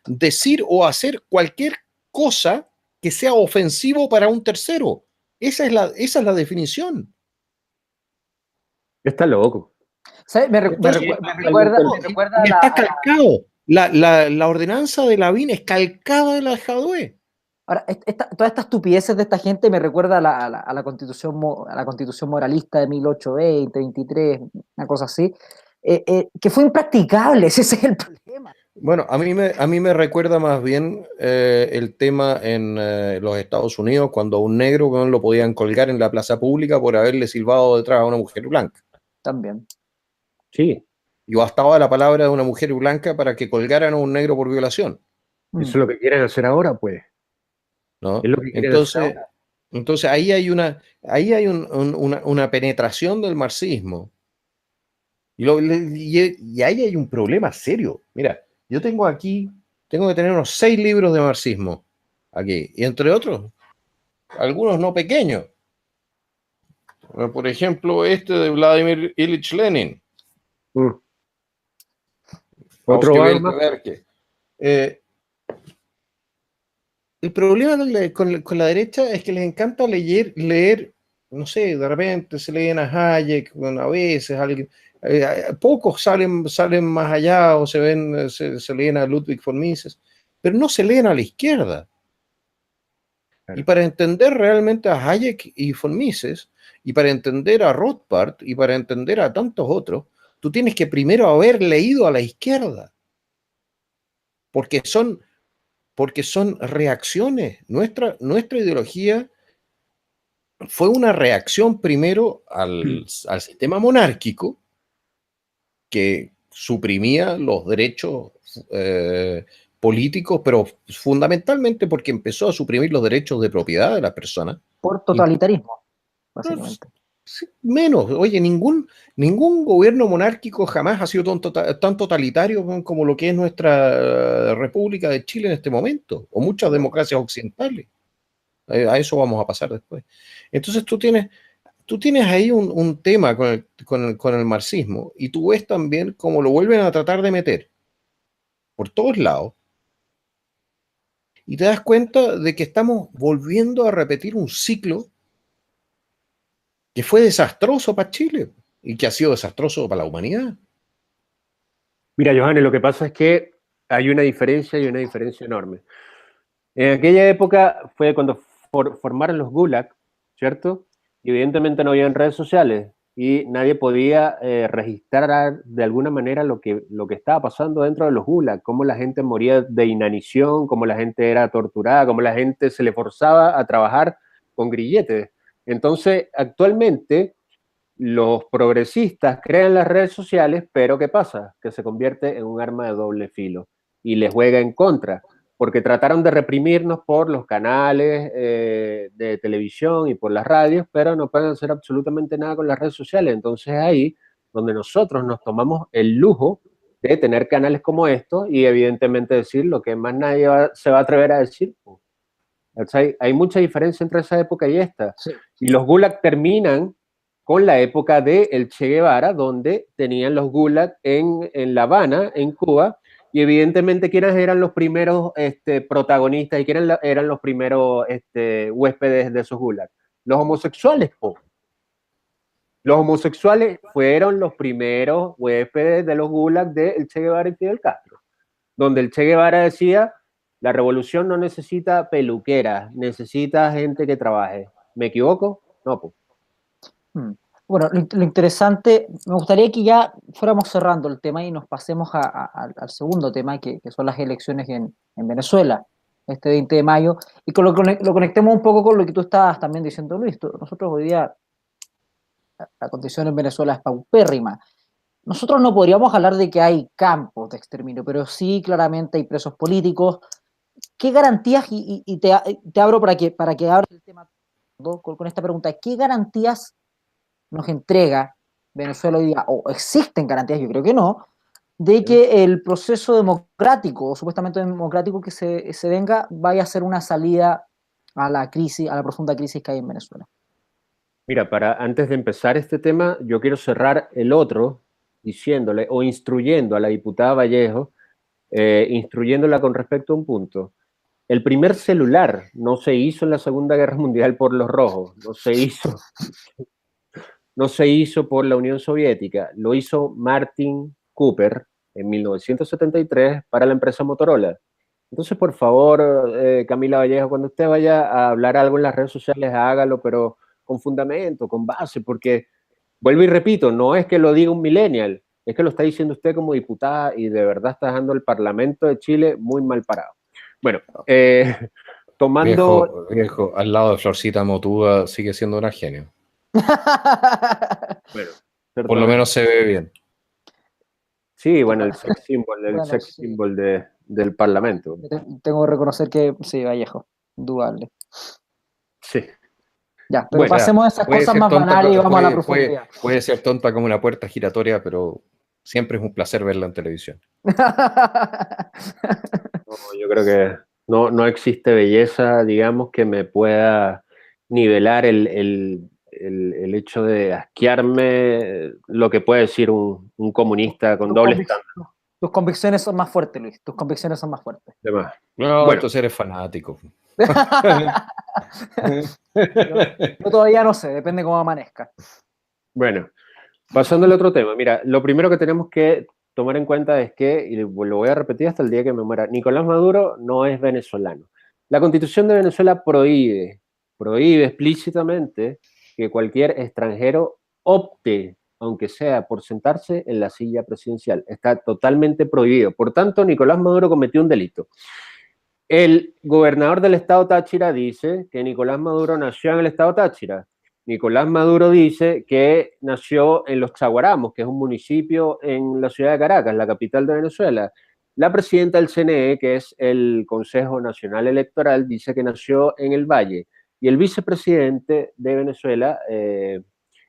decir o hacer cualquier cosa que sea ofensivo para un tercero. Esa es la definición. Está loco. Me recuerda está calcado. La ordenanza de Lavín es calcada de la de Jadue. Ahora, todas estas estupideces de esta gente me recuerda a la constitución moralista de 1820, 23, una cosa así, que fue impracticable, ese es el problema. Bueno, a mí me recuerda más bien el tema en los Estados Unidos, cuando a un negro no lo podían colgar en la plaza pública por haberle silbado detrás a una mujer blanca. También. Sí. Y bastaba la palabra de una mujer blanca para que colgaran a un negro por violación. Eso es lo que quieren hacer ahora, pues. ¿no? Es lo que quieren hacer ahora. Entonces ahí hay una penetración del marxismo. Y ahí hay un problema serio. Mira, yo tengo que tener unos 6 libros de marxismo aquí, y entre otros, algunos no pequeños. Por ejemplo, este de Vladimir Ilich Lenin. Otro arma. El problema con la derecha es que les encanta leer, no sé, de repente se leen a Hayek, bueno, a veces pocos salen más allá o se leen a Ludwig von Mises, pero no se leen a la izquierda. Claro. Y para entender realmente a Hayek y von Mises, y para entender a Rothbard, y para entender a tantos otros, tú tienes que primero haber leído a la izquierda. Porque son reacciones. Nuestra ideología fue una reacción primero al sistema monárquico, que suprimía los derechos políticos, pero fundamentalmente porque empezó a suprimir los derechos de propiedad de las personas. Por totalitarismo, básicamente. Menos, oye, ningún gobierno monárquico jamás ha sido tan totalitario como lo que es nuestra República de Chile en este momento, o muchas democracias occidentales. A eso vamos a pasar después. Entonces tú tienes ahí un tema con el marxismo, y tú ves también cómo lo vuelven a tratar de meter por todos lados, y te das cuenta de que estamos volviendo a repetir un ciclo que fue desastroso para Chile y que ha sido desastroso para la humanidad. Mira, Johannes, lo que pasa es que hay una diferencia y una diferencia enorme. En aquella época fue cuando formaron los Gulag, ¿cierto? Y evidentemente no había redes sociales y nadie podía registrar de alguna manera lo que estaba pasando dentro de los Gulag, cómo la gente moría de inanición, cómo la gente era torturada, cómo la gente se le forzaba a trabajar con grilletes. Entonces, actualmente, los progresistas crean las redes sociales, pero ¿qué pasa? Que se convierte en un arma de doble filo y les juega en contra, porque trataron de reprimirnos por los canales de televisión y por las radios, pero no pueden hacer absolutamente nada con las redes sociales. Entonces ahí donde nosotros nos tomamos el lujo de tener canales como estos y evidentemente decir lo que más nadie se va a atrever a decir. Hay mucha diferencia entre esa época y esta. Sí. Y los Gulag terminan con la época de el Che Guevara, donde tenían los Gulag en La Habana, en Cuba, y evidentemente quiénes eran los primeros protagonistas y quiénes eran los primeros huéspedes de esos Gulag. Los homosexuales, po. Los homosexuales fueron los primeros huéspedes de los Gulag de el Che Guevara y Fidel Castro, donde el Che Guevara decía: la revolución no necesita peluqueras, necesita gente que trabaje. ¿Me equivoco? No, pues. Bueno, lo interesante, me gustaría que ya fuéramos cerrando el tema y nos pasemos al segundo tema, que son las elecciones en Venezuela, este 20 de mayo, y lo conectemos un poco con lo que tú estabas también diciendo, Luis. Nosotros hoy día, la condición en Venezuela es paupérrima. Nosotros no podríamos hablar de que hay campos de exterminio, pero sí claramente hay presos políticos. ¿Qué garantías, y te abro para que abras el tema con esta pregunta, ¿qué garantías nos entrega Venezuela hoy día, o existen garantías, yo creo que no, de que el proceso democrático, o supuestamente democrático que se venga, vaya a ser una salida a la crisis, a la profunda crisis que hay en Venezuela? Mira, antes de empezar este tema, yo quiero cerrar el otro diciéndole o instruyendo a la diputada Vallejo, instruyéndola con respecto a un punto. El primer celular no se hizo en la Segunda Guerra Mundial por los rojos, no se hizo por la Unión Soviética, lo hizo Martin Cooper en 1973 para la empresa Motorola. Entonces, por favor, Camila Vallejo, cuando usted vaya a hablar algo en las redes sociales, hágalo, pero con fundamento, con base, porque, vuelvo y repito, no es que lo diga un millennial, es que lo está diciendo usted como diputada y de verdad está dejando el Parlamento de Chile muy mal parado. Bueno, tomando... Viejo, al lado de Florcita Motúa sigue siendo una genio. Bueno, por lo menos se ve bien. Sí, bueno, el sex symbol, del Parlamento. Tengo que reconocer que sí, Vallejo, indudable. Sí. Ya, pero Bueno, pasemos a esas puede cosas ser más tonta, banales y vamos a la profundidad. puede ser tonta como una puerta giratoria, pero siempre es un placer verla en televisión. No, yo creo que no existe belleza, digamos, que me pueda nivelar el hecho de asquearme lo que puede decir un comunista con Tus doble convic- estándar. tus convicciones son más fuertes, Luis. Tus convicciones son más fuertes. Demás. No, Bueno, entonces eres fanático. Yo todavía no sé, depende cómo amanezca. bueno, pasando al otro tema. Mira, lo primero que tenemos que tomar en cuenta es que, y lo voy a repetir hasta el día que me muera, Nicolás Maduro no es venezolano. La Constitución de Venezuela prohíbe explícitamente que cualquier extranjero opte, aunque sea por sentarse en la silla presidencial. Está totalmente prohibido. Por tanto, Nicolás Maduro cometió un delito. El gobernador del estado Táchira dice que Nicolás Maduro nació en el estado Táchira. Nicolás Maduro dice que nació en Los Chaguaramos, que es un municipio en la ciudad de Caracas, la capital de Venezuela. La presidenta del CNE, que es el Consejo Nacional Electoral, dice que nació en el Valle. Y el vicepresidente de Venezuela,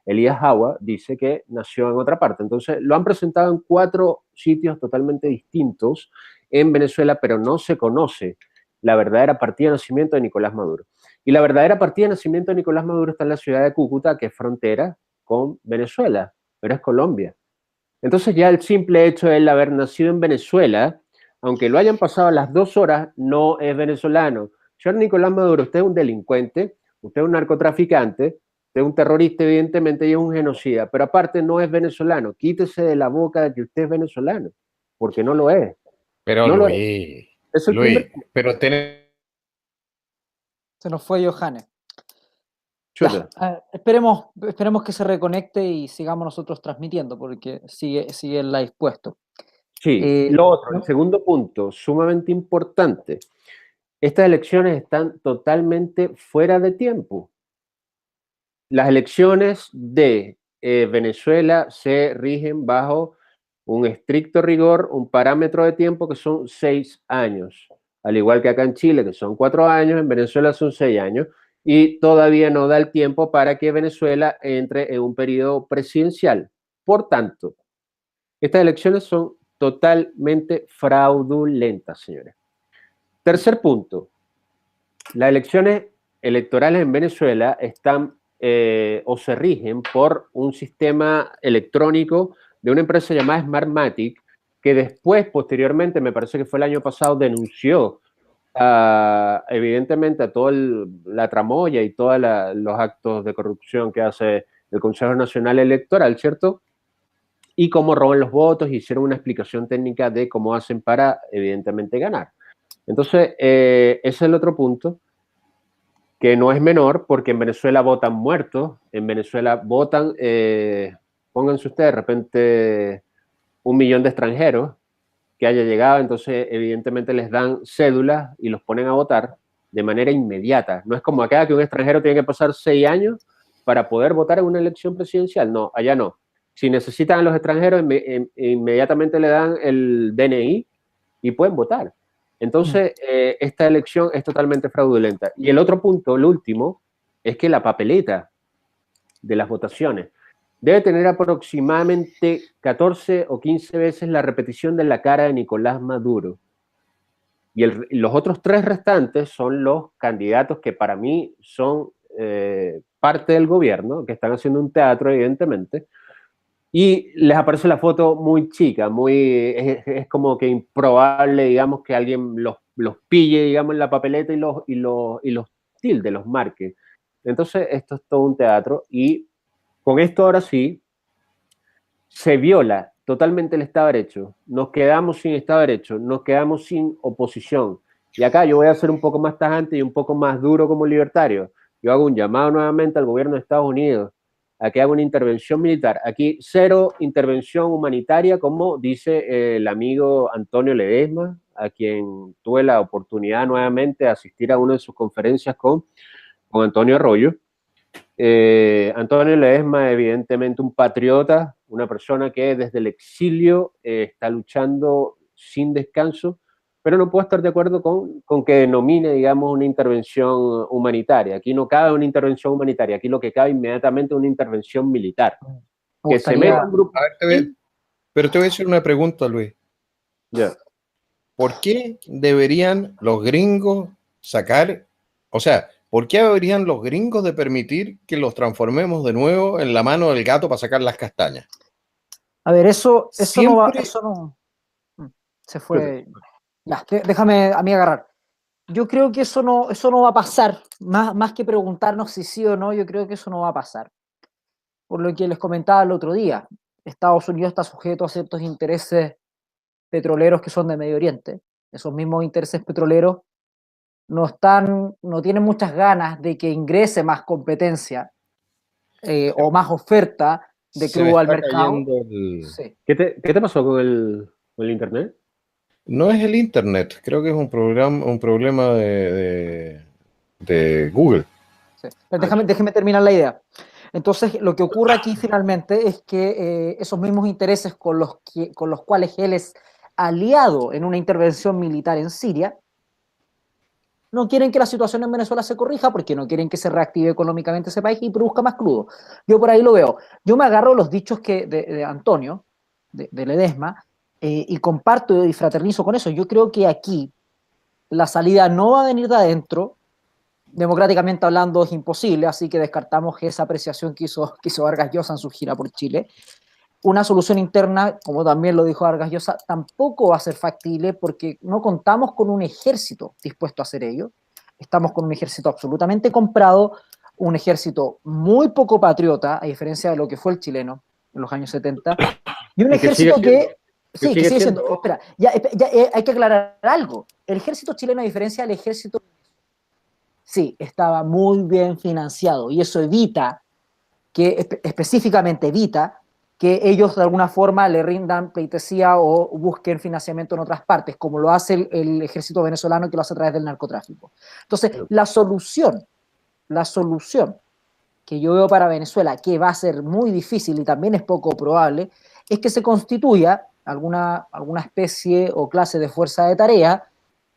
Elías Jawa, dice que nació en otra parte. Entonces, lo han presentado en 4 sitios totalmente distintos en Venezuela, pero no se conoce la verdadera partida de nacimiento de Nicolás Maduro. Y la verdadera partida de nacimiento de Nicolás Maduro está en la ciudad de Cúcuta, que es frontera con Venezuela, pero es Colombia. Entonces ya el simple hecho de él haber nacido en Venezuela, aunque lo hayan pasado las 2 horas, no es venezolano. Señor Nicolás Maduro, usted es un delincuente, usted es un narcotraficante, usted es un terrorista, evidentemente, y es un genocida, pero aparte no es venezolano. Quítese de la boca de que usted es venezolano, porque no lo es. Pero No lo es. Luis, Es el primer... pero tenés... Se nos fue Johannes. Chuta. Ya, esperemos que se reconecte y sigamos nosotros transmitiendo, porque sigue el live puesto. Sí, lo otro, el segundo punto, sumamente importante. Estas elecciones están totalmente fuera de tiempo. Las elecciones de Venezuela se rigen bajo un estricto rigor, un parámetro de tiempo que son 6 años. Al igual que acá en Chile, que son 4 años, en Venezuela son 6 años. Y todavía no da el tiempo para que Venezuela entre en un periodo presidencial. Por tanto, estas elecciones son totalmente fraudulentas, señores. Tercer punto. Las elecciones electorales en Venezuela están o se rigen por un sistema electrónico de una empresa llamada Smartmatic, que después, posteriormente, me parece que fue el año pasado, denunció evidentemente a toda la tramoya y todos los actos de corrupción que hace el Consejo Nacional Electoral, ¿cierto? Y cómo roban los votos, hicieron una explicación técnica de cómo hacen para, evidentemente, ganar. Entonces, ese es el otro punto, que no es menor, porque en Venezuela votan muertos, en Venezuela votan, pónganse ustedes, de repente, 1 millón de extranjeros que haya llegado, entonces evidentemente les dan cédulas y los ponen a votar de manera inmediata. No es como acá que un extranjero tiene que pasar 6 años para poder votar en una elección presidencial. No, allá no. Si necesitan a los extranjeros, inmediatamente le dan el DNI y pueden votar. Entonces, esta elección es totalmente fraudulenta. Y el otro punto, el último, es que la papeleta de las votaciones debe tener aproximadamente 14 o 15 veces la repetición de la cara de Nicolás Maduro. Y los otros 3 restantes son los candidatos que para mí son parte del gobierno, que están haciendo un teatro, evidentemente, y les aparece la foto muy chica, es como que improbable, digamos, que alguien los pille, digamos, en la papeleta y los tilde, los marque. Entonces, esto es todo un teatro y con esto ahora sí se viola totalmente el Estado de Derecho. Nos quedamos sin Estado de Derecho, nos quedamos sin oposición. Y acá yo voy a ser un poco más tajante y un poco más duro como libertario. Yo hago un llamado nuevamente al gobierno de Estados Unidos a que haga una intervención militar. Aquí cero intervención humanitaria, como dice el amigo Antonio Ledesma, a quien tuve la oportunidad nuevamente de asistir a una de sus conferencias con Antonio Arroyo. Antonio Ledesma, evidentemente un patriota, una persona que desde el exilio está luchando sin descanso pero no puedo estar de acuerdo con que denomine, digamos, una intervención humanitaria. Aquí no cabe una intervención humanitaria, aquí lo que cabe inmediatamente es una intervención militar. Me Que se meta gustaría... un grupo... A ver, pero te voy a hacer una pregunta, Luis. Ya. ¿Por qué deberían los gringos sacar, o sea, por qué deberían los gringos de permitir que los transformemos de nuevo en la mano del gato para sacar las castañas? A ver, eso no va, Siempre, eso no... Se fue... Ya, déjame a mí agarrar. Yo creo que eso no va a pasar. Más que preguntarnos si sí o no, yo creo que eso no va a pasar. Por lo que les comentaba el otro día, Estados Unidos está sujeto a ciertos intereses petroleros que son de Medio Oriente. Esos mismos intereses petroleros no tienen muchas ganas de que ingrese más competencia o más oferta de se me crudo al está mercado. cayendo el... Sí. ¿Qué te pasó con el internet? No es el internet, creo que es un problema de Google. Sí. Pero déjeme terminar la idea. Entonces, lo que ocurre aquí finalmente es que esos mismos intereses con los cuales él es aliado en una intervención militar en Siria, no quieren que la situación en Venezuela se corrija porque no quieren que se reactive económicamente ese país y produzca más crudo. Yo por ahí lo veo. Yo me agarro los dichos de Antonio, de Ledesma, y comparto y fraternizo con eso. Yo creo que aquí la salida no va a venir de adentro, democráticamente hablando es imposible, así que descartamos esa apreciación que hizo Vargas Llosa en su gira por Chile. Una solución interna, como también lo dijo Vargas Llosa, tampoco va a ser factible porque no contamos con un ejército dispuesto a hacer ello. Estamos con un ejército absolutamente comprado, un ejército muy poco patriota, a diferencia de lo que fue el chileno en los años 70, y un ejército que sigue siendo. Espera, ya hay que aclarar algo. El ejército chileno, a diferencia del ejército, sí, estaba muy bien financiado y eso específicamente evita que ellos de alguna forma le rindan pleitesía o busquen financiamiento en otras partes, como lo hace el ejército venezolano, que lo hace a través del narcotráfico. Entonces, la solución que yo veo para Venezuela, que va a ser muy difícil y también es poco probable, es que se constituya alguna especie o clase de fuerza de tarea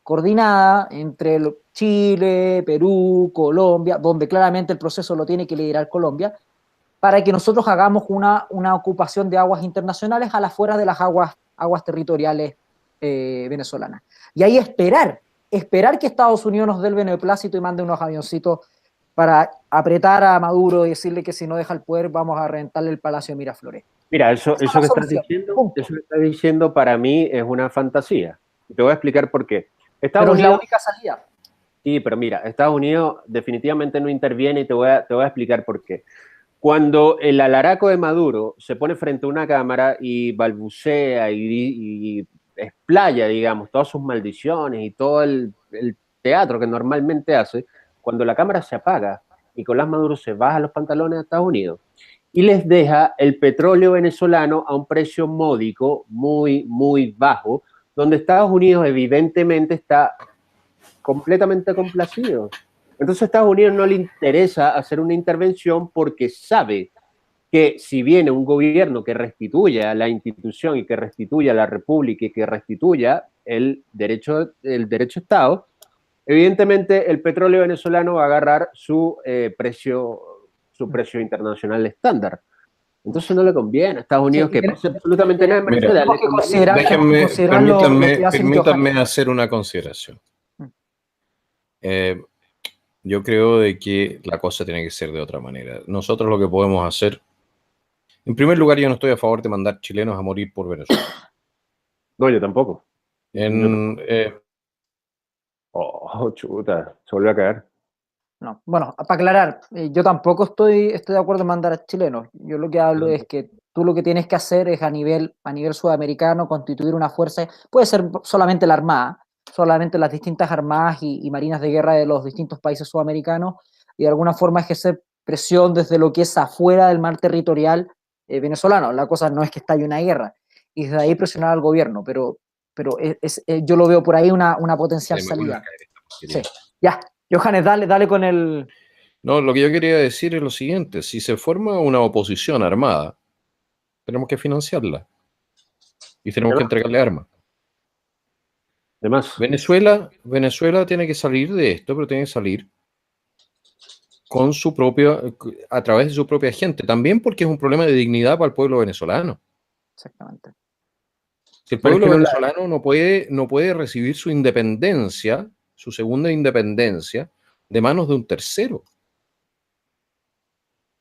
coordinada entre Chile, Perú, Colombia, donde claramente el proceso lo tiene que liderar Colombia, para que nosotros hagamos una ocupación de aguas internacionales a las afueras de las aguas territoriales venezolanas. Y ahí esperar que Estados Unidos nos dé el beneplácito y mande unos avioncitos para apretar a Maduro y decirle que si no deja el poder vamos a reventarle el Palacio de Miraflores. Mira, eso que estás diciendo para mí es una fantasía. Te voy a explicar por qué. Pero es la única salida. Sí, pero mira, Estados Unidos definitivamente no interviene y te voy a explicar por qué. Cuando el alaraco de Maduro se pone frente a una cámara y balbucea y explaya, digamos, todas sus maldiciones y todo el teatro que normalmente hace, cuando la cámara se apaga, Nicolás Maduro se baja los pantalones a Estados Unidos y les deja el petróleo venezolano a un precio módico, muy, muy bajo, donde Estados Unidos evidentemente está completamente complacido. Entonces a Estados Unidos no le interesa hacer una intervención porque sabe que si viene un gobierno que restituya la institución y que restituya la república y que restituya el derecho Estado, evidentemente el petróleo venezolano va a agarrar su precio internacional estándar. Entonces no le conviene a Estados Unidos que pase absolutamente nada en Venezuela. Permítanme hacer una consideración. Yo creo de que la cosa tiene que ser de otra manera. Nosotros lo que podemos hacer, en primer lugar, yo no estoy a favor de mandar chilenos a morir por Venezuela. No, yo tampoco. Chuta, se volvió a caer. No, bueno, para aclarar, yo tampoco estoy de acuerdo en mandar a chilenos. Yo lo que hablo es que tú lo que tienes que hacer es a nivel sudamericano constituir una fuerza, puede ser solamente la Armada, solamente las distintas armadas y marinas de guerra de los distintos países sudamericanos, y de alguna forma ejercer presión desde lo que es afuera del mar territorial venezolano. La cosa no es que estalle una guerra, y desde ahí presionar al gobierno, pero yo lo veo por ahí una potencial salida. Sí, ya. Johannes, dale con el... No, lo que yo quería decir es lo siguiente. Si se forma una oposición armada, tenemos que financiarla. Y tenemos que entregarle armas. Además, Venezuela tiene que salir de esto, pero tiene que salir con su a través de su propia gente. También porque es un problema de dignidad para el pueblo venezolano. Exactamente. Si el bueno, es pueblo que no venezolano no puede recibir su independencia, su segunda independencia, de manos de un tercero.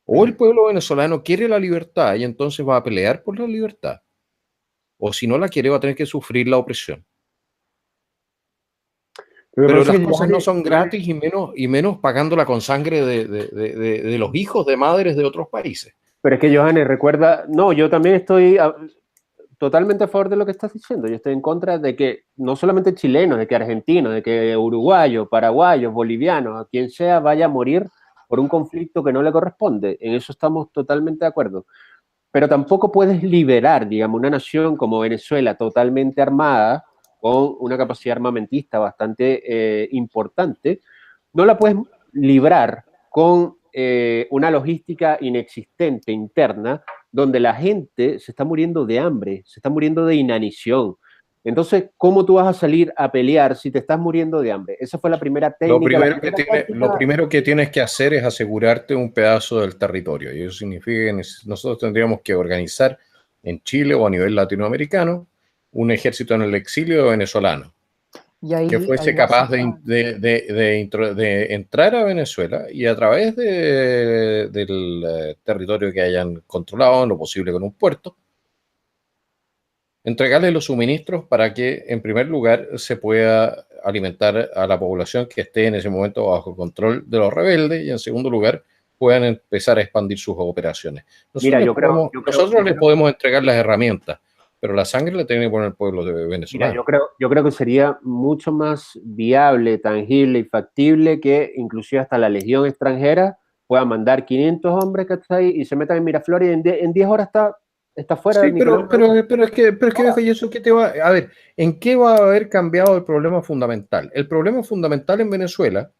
O el pueblo venezolano quiere la libertad y entonces va a pelear por la libertad. O si no la quiere, va a tener que sufrir la opresión. lo que Pero pasa las es que cosas no son gratis y menos pagándola con sangre de los hijos de madres de otros países. pero es que Johannes recuerda, no, yo también estoy totalmente a favor de lo que estás diciendo. Yo estoy en contra de que no solamente chilenos, de que argentinos, de que uruguayos, paraguayos, bolivianos, a quien sea, vaya a morir por un conflicto que no le corresponde. En eso estamos totalmente de acuerdo. Pero tampoco puedes liberar, digamos, una nación como Venezuela totalmente armada, con una capacidad armamentista bastante importante, no la puedes librar con una logística inexistente interna donde la gente se está muriendo de hambre, se está muriendo de inanición. Entonces, ¿cómo tú vas a salir a pelear si te estás muriendo de hambre? Esa fue la primera técnica. Lo primero que tienes que hacer es asegurarte un pedazo del territorio. Y eso significa que nosotros tendríamos que organizar en Chile o a nivel latinoamericano un ejército en el exilio venezolano Y ahí, que fuese ahí capaz hacen- de entrar a Venezuela y a través del territorio que hayan controlado, en lo posible con un puerto, entregarle los suministros para que, en primer lugar, se pueda alimentar a la población que esté en ese momento bajo control de los rebeldes y, en segundo lugar, puedan empezar a expandir sus operaciones. Mira, Nosotros les podemos entregar las herramientas, pero la sangre la tiene que poner el pueblo mira, venezolano. yo creo que sería mucho más viable, tangible y factible que inclusive hasta la legión extranjera pueda mandar 500 hombres, ¿cachai? Y se metan en Miraflores y en 10 horas está fuera Sí, de Nicolás. pero es que viejo, ¿y eso qué te va? A ver, ¿en qué va a haber cambiado el problema fundamental? El problema fundamental en Venezuela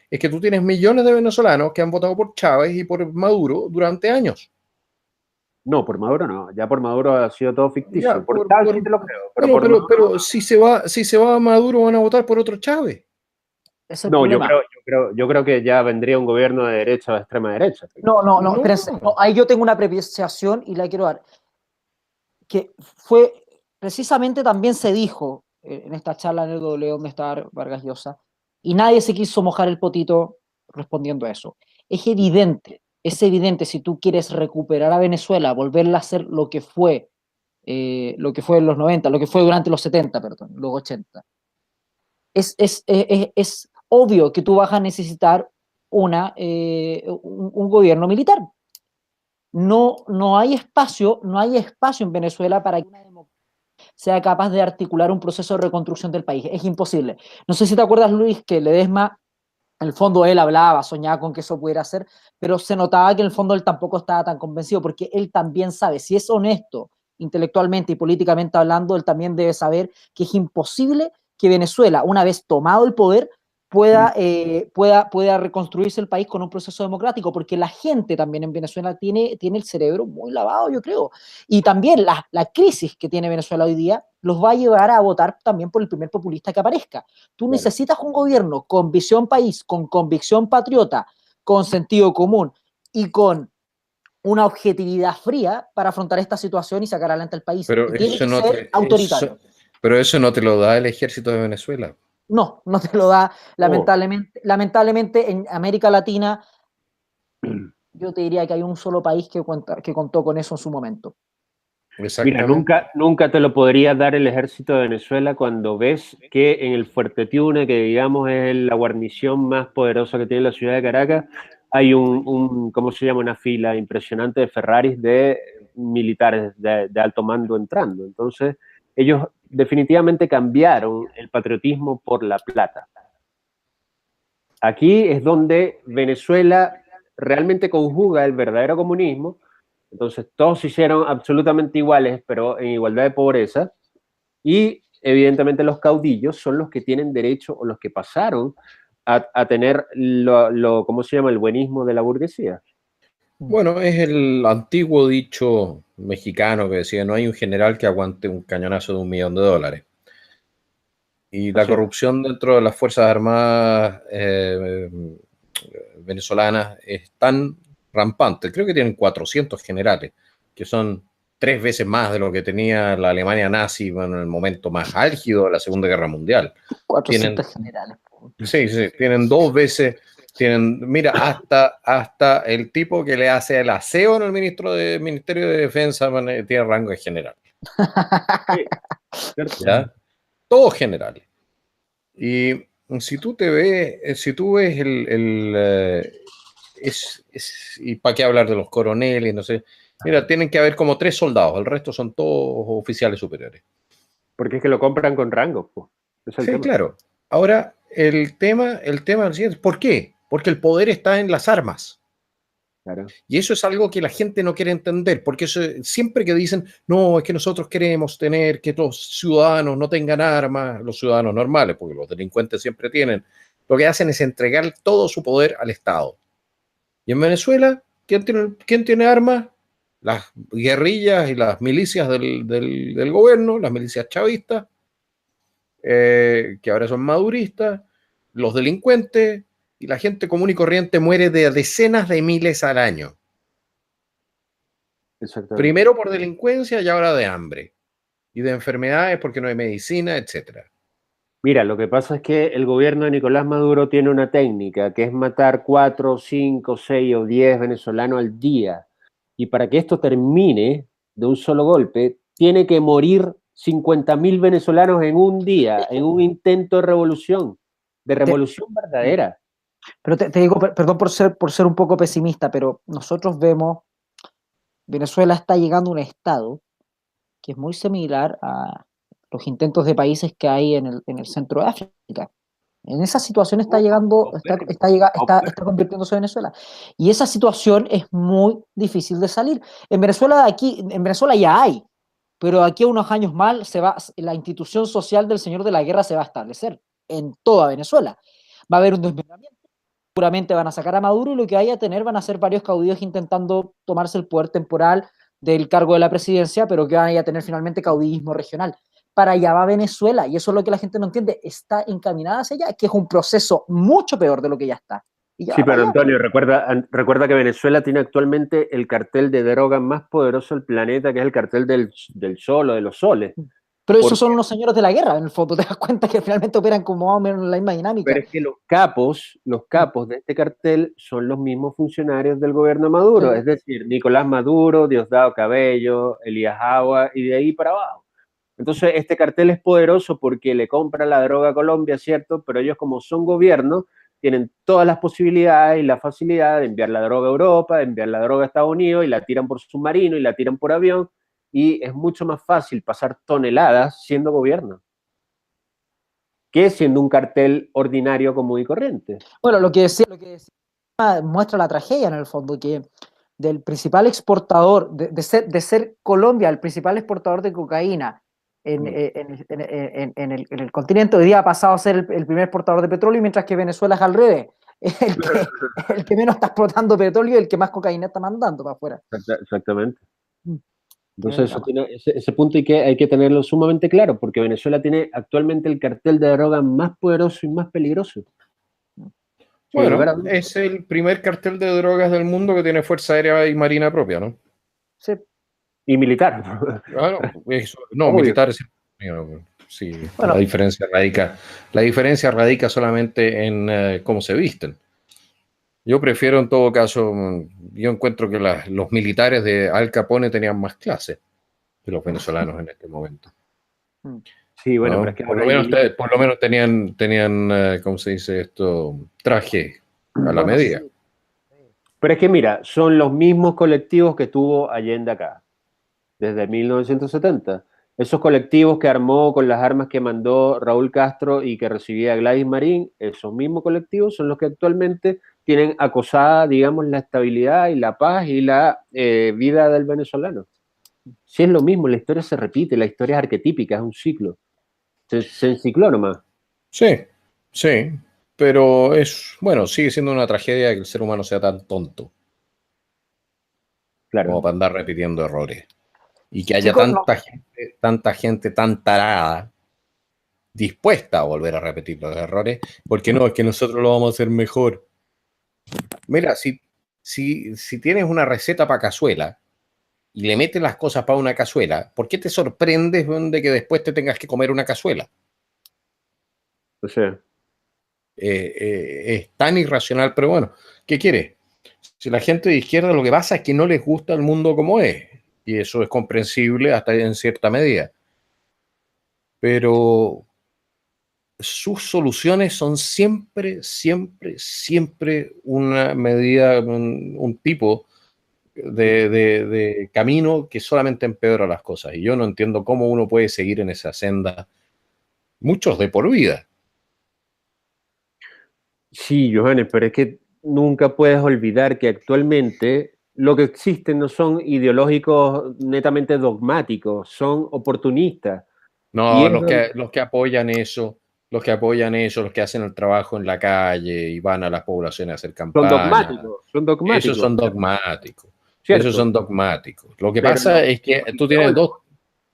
es que tú tienes millones de venezolanos que han votado por Chávez y por Maduro durante años. No, por Maduro no. Ya por Maduro ha sido todo ficticio. Ya, Por Chávez sí te lo creo, pero bueno, por Maduro pero si se va a Maduro van a votar por otro Chávez. es el no. problema. Yo creo que ya vendría un gobierno de derecha o de extrema derecha. No, No, espérense. No, ahí yo tengo una apreciación y la quiero dar. Que fue, precisamente también se dijo en esta charla en el W donde estaba Vargas Llosa, y nadie se quiso mojar el potito respondiendo a eso. Es evidente si tú quieres recuperar a Venezuela, volverla a ser lo que fue en los 90, lo que fue durante los 70, perdón, los 80. Es obvio que tú vas a necesitar un gobierno militar. No hay espacio en Venezuela para que una democracia sea capaz de articular un proceso de reconstrucción del país. Es imposible. No sé si te acuerdas, Luis, que Ledesma, en el fondo él hablaba, soñaba con que eso pudiera ser, pero se notaba que en el fondo él tampoco estaba tan convencido, porque él también sabe, si es honesto intelectualmente y políticamente hablando, él también debe saber que es imposible que Venezuela, una vez tomado el poder, pueda reconstruirse el país con un proceso democrático, porque la gente también en Venezuela tiene el cerebro muy lavado, yo creo. Y también la crisis que tiene Venezuela hoy día los va a llevar a votar también por el primer populista que aparezca. Tú necesitas un gobierno con visión país, con convicción patriota, con sentido común y con una objetividad fría para afrontar esta situación y sacar adelante el país. Pero Y tiene que ser autoritario. Pero eso no te lo da el ejército de Venezuela. No te lo da, lamentablemente en América Latina, yo te diría que hay un solo país que contó con eso en su momento. Mira, nunca te lo podría dar el ejército de Venezuela cuando ves que en el Fuerte Tiuna, que digamos es la guarnición más poderosa que tiene la ciudad de Caracas, hay ¿cómo se llama? Una fila impresionante de Ferraris de militares de alto mando entrando. Entonces, ellos definitivamente cambiaron el patriotismo por la plata. Aquí es donde Venezuela realmente conjuga el verdadero comunismo. Entonces, todos se hicieron absolutamente iguales, pero en igualdad de pobreza. Y evidentemente los caudillos son los que tienen derecho o los que pasaron a tener ¿cómo se llama? El buenismo de la burguesía. Bueno, es el antiguo dicho mexicano que decía, no hay un general que aguante un cañonazo de $1.000.000. Y la corrupción dentro de las Fuerzas Armadas venezolanas es tan rampante. Creo que tienen 400 generales, que son 3 veces más de lo que tenía la Alemania nazi en el momento más álgido de la Segunda Guerra Mundial. 400 generales. Sí, tienen 2 veces, mira, hasta el tipo que le hace el aseo en el Ministerio de Defensa tiene rango de general. ¿Ya? Todos generales. Y si tú ves y para qué hablar de los coroneles, no sé, mira, tienen que haber como 3 soldados, el resto son todos oficiales superiores. Porque es que lo compran con rangos, pues. Es el Sí, tema. claro. Ahora, el tema es el siguiente. ¿Por qué? Porque el poder está en las armas. Claro. Y eso es algo que la gente no quiere entender, porque siempre que dicen, no, es que nosotros queremos tener que los ciudadanos no tengan armas, los ciudadanos normales, porque los delincuentes siempre tienen, lo que hacen es entregar todo su poder al Estado. Y en Venezuela, ¿quién tiene armas? Las guerrillas y las milicias del gobierno, las milicias chavistas, que ahora son maduristas, los delincuentes, y la gente común y corriente muere de decenas de miles al año. Primero por delincuencia y ahora de hambre. Y de enfermedades porque no hay medicina, etc. Mira, lo que pasa es que el gobierno de Nicolás Maduro tiene una técnica que es matar 4, 5, 6 o 10 venezolanos al día. Y para que esto termine de un solo golpe, tiene que morir 50.000 venezolanos en un día, en un intento de revolución verdadera. Pero te digo, perdón por ser un poco pesimista, pero nosotros vemos, Venezuela está llegando a un estado que es muy similar a los intentos de países que hay en el centro de África. En esa situación está convirtiéndose Venezuela. Y esa situación es muy difícil de salir. En Venezuela ya hay, pero aquí a unos años más la institución social del señor de la guerra se va a establecer en toda Venezuela. Va a haber un desmembramiento. Seguramente van a sacar a Maduro y lo que vaya a tener van a ser varios caudillos intentando tomarse el poder temporal del cargo de la presidencia, pero que van a tener finalmente caudillismo regional. Para allá va Venezuela, y eso es lo que la gente no entiende, está encaminada hacia allá, que es un proceso mucho peor de lo que ya está. Sí, pero Antonio, recuerda que Venezuela tiene actualmente el cartel de droga más poderoso del planeta, que es el cartel del Sol o de los soles. Pero esos son unos señores de la guerra, en el fondo, te das cuenta que finalmente operan como más o menos la misma dinámica. Pero es que los capos de este cartel son los mismos funcionarios del gobierno de Maduro, es decir, Nicolás Maduro, Diosdado Cabello, Elías Agua y de ahí para abajo. Entonces, este cartel es poderoso porque le compra la droga a Colombia, ¿cierto? Pero ellos, como son gobierno, tienen todas las posibilidades y la facilidad de enviar la droga a Europa, de enviar la droga a Estados Unidos y la tiran por submarino y la tiran por avión, y es mucho más fácil pasar toneladas siendo gobierno que siendo un cartel ordinario, común y corriente. Bueno, lo que decía muestra la tragedia en el fondo, que del principal exportador, de ser Colombia el principal exportador de cocaína en el continente, hoy día ha pasado a ser el primer exportador de petróleo, mientras que Venezuela es al revés. El que menos está exportando petróleo y el que más cocaína está mandando para afuera. Exactamente. Entonces ese punto hay que tenerlo sumamente claro, porque Venezuela tiene actualmente el cartel de droga más poderoso y más peligroso. Bueno, es el primer cartel de drogas del mundo que tiene fuerza aérea y marina propia, ¿no? Sí. Y militar. Claro, militar sí. Bueno, la diferencia radica solamente en cómo se visten. Yo prefiero, en todo caso, yo encuentro que los militares de Al Capone tenían más clase que los venezolanos en este momento. Sí, bueno, ¿no? pero es que por lo menos tenían ¿cómo se dice esto? Traje a la medida. Sí. Pero es que mira, son los mismos colectivos que tuvo Allende acá, desde 1970. Esos colectivos que armó con las armas que mandó Raúl Castro y que recibía Gladys Marín, esos mismos colectivos son los que actualmente tienen acosada, digamos, la estabilidad y la paz y la vida del venezolano. Si es lo mismo, la historia se repite, la historia es arquetípica, es un ciclo. Se encicló nomás. Sí, pero sigue siendo una tragedia que el ser humano sea tan tonto. Claro. Como para andar repitiendo errores. Y que haya tanta gente tan tarada dispuesta a volver a repetir los errores, porque no, es que nosotros lo vamos a hacer mejor. Mira, si tienes una receta para cazuela y le metes las cosas para una cazuela, ¿por qué te sorprendes de que después te tengas que comer una cazuela? O sea, Es tan irracional, pero bueno, ¿qué quieres? Si la gente de izquierda lo que pasa es que no les gusta el mundo como es, y eso es comprensible hasta en cierta medida, pero sus soluciones son siempre, siempre, siempre una medida, un tipo de camino que solamente empeora las cosas. Y yo no entiendo cómo uno puede seguir en esa senda, muchos de por vida. sí, Johannes, pero es que nunca puedes olvidar que actualmente lo que existen no son ideológicos netamente dogmáticos, son oportunistas. Y No, es los que apoyan eso, los que hacen el trabajo en la calle y van a las poblaciones a hacer campaña, son esos dogmáticos, son dogmáticos. Esos ¿cierto? son dogmáticos. Lo que Pero pasa es que los ideólogos,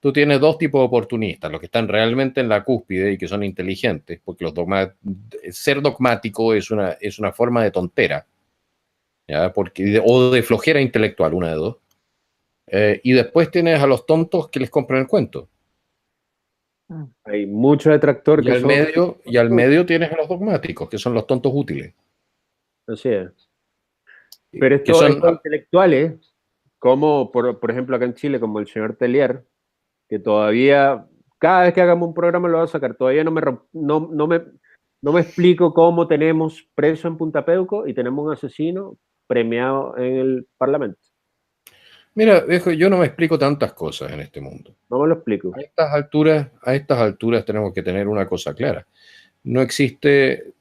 tú tienes dos tipos de oportunistas, los que están realmente en la cúspide y que son inteligentes, porque ser dogmático es una forma de tontera, ¿ya? O de flojera intelectual, una de dos. Y después tienes a los tontos que les compran el cuento. hay mucho detractor que son... Y al medio tienes a los dogmáticos, que son los tontos útiles. Así es. Pero Que son, estos intelectuales, como por ejemplo acá en Chile, como el señor Tellier, que todavía, cada vez que hagamos un programa lo va a sacar, todavía no me explico cómo tenemos preso en Punta Peuco y tenemos un asesino premiado en el Parlamento. mira, viejo, yo no me explico tantas cosas en este mundo. No me lo explico. A estas alturas tenemos que tener una cosa clara. No existe.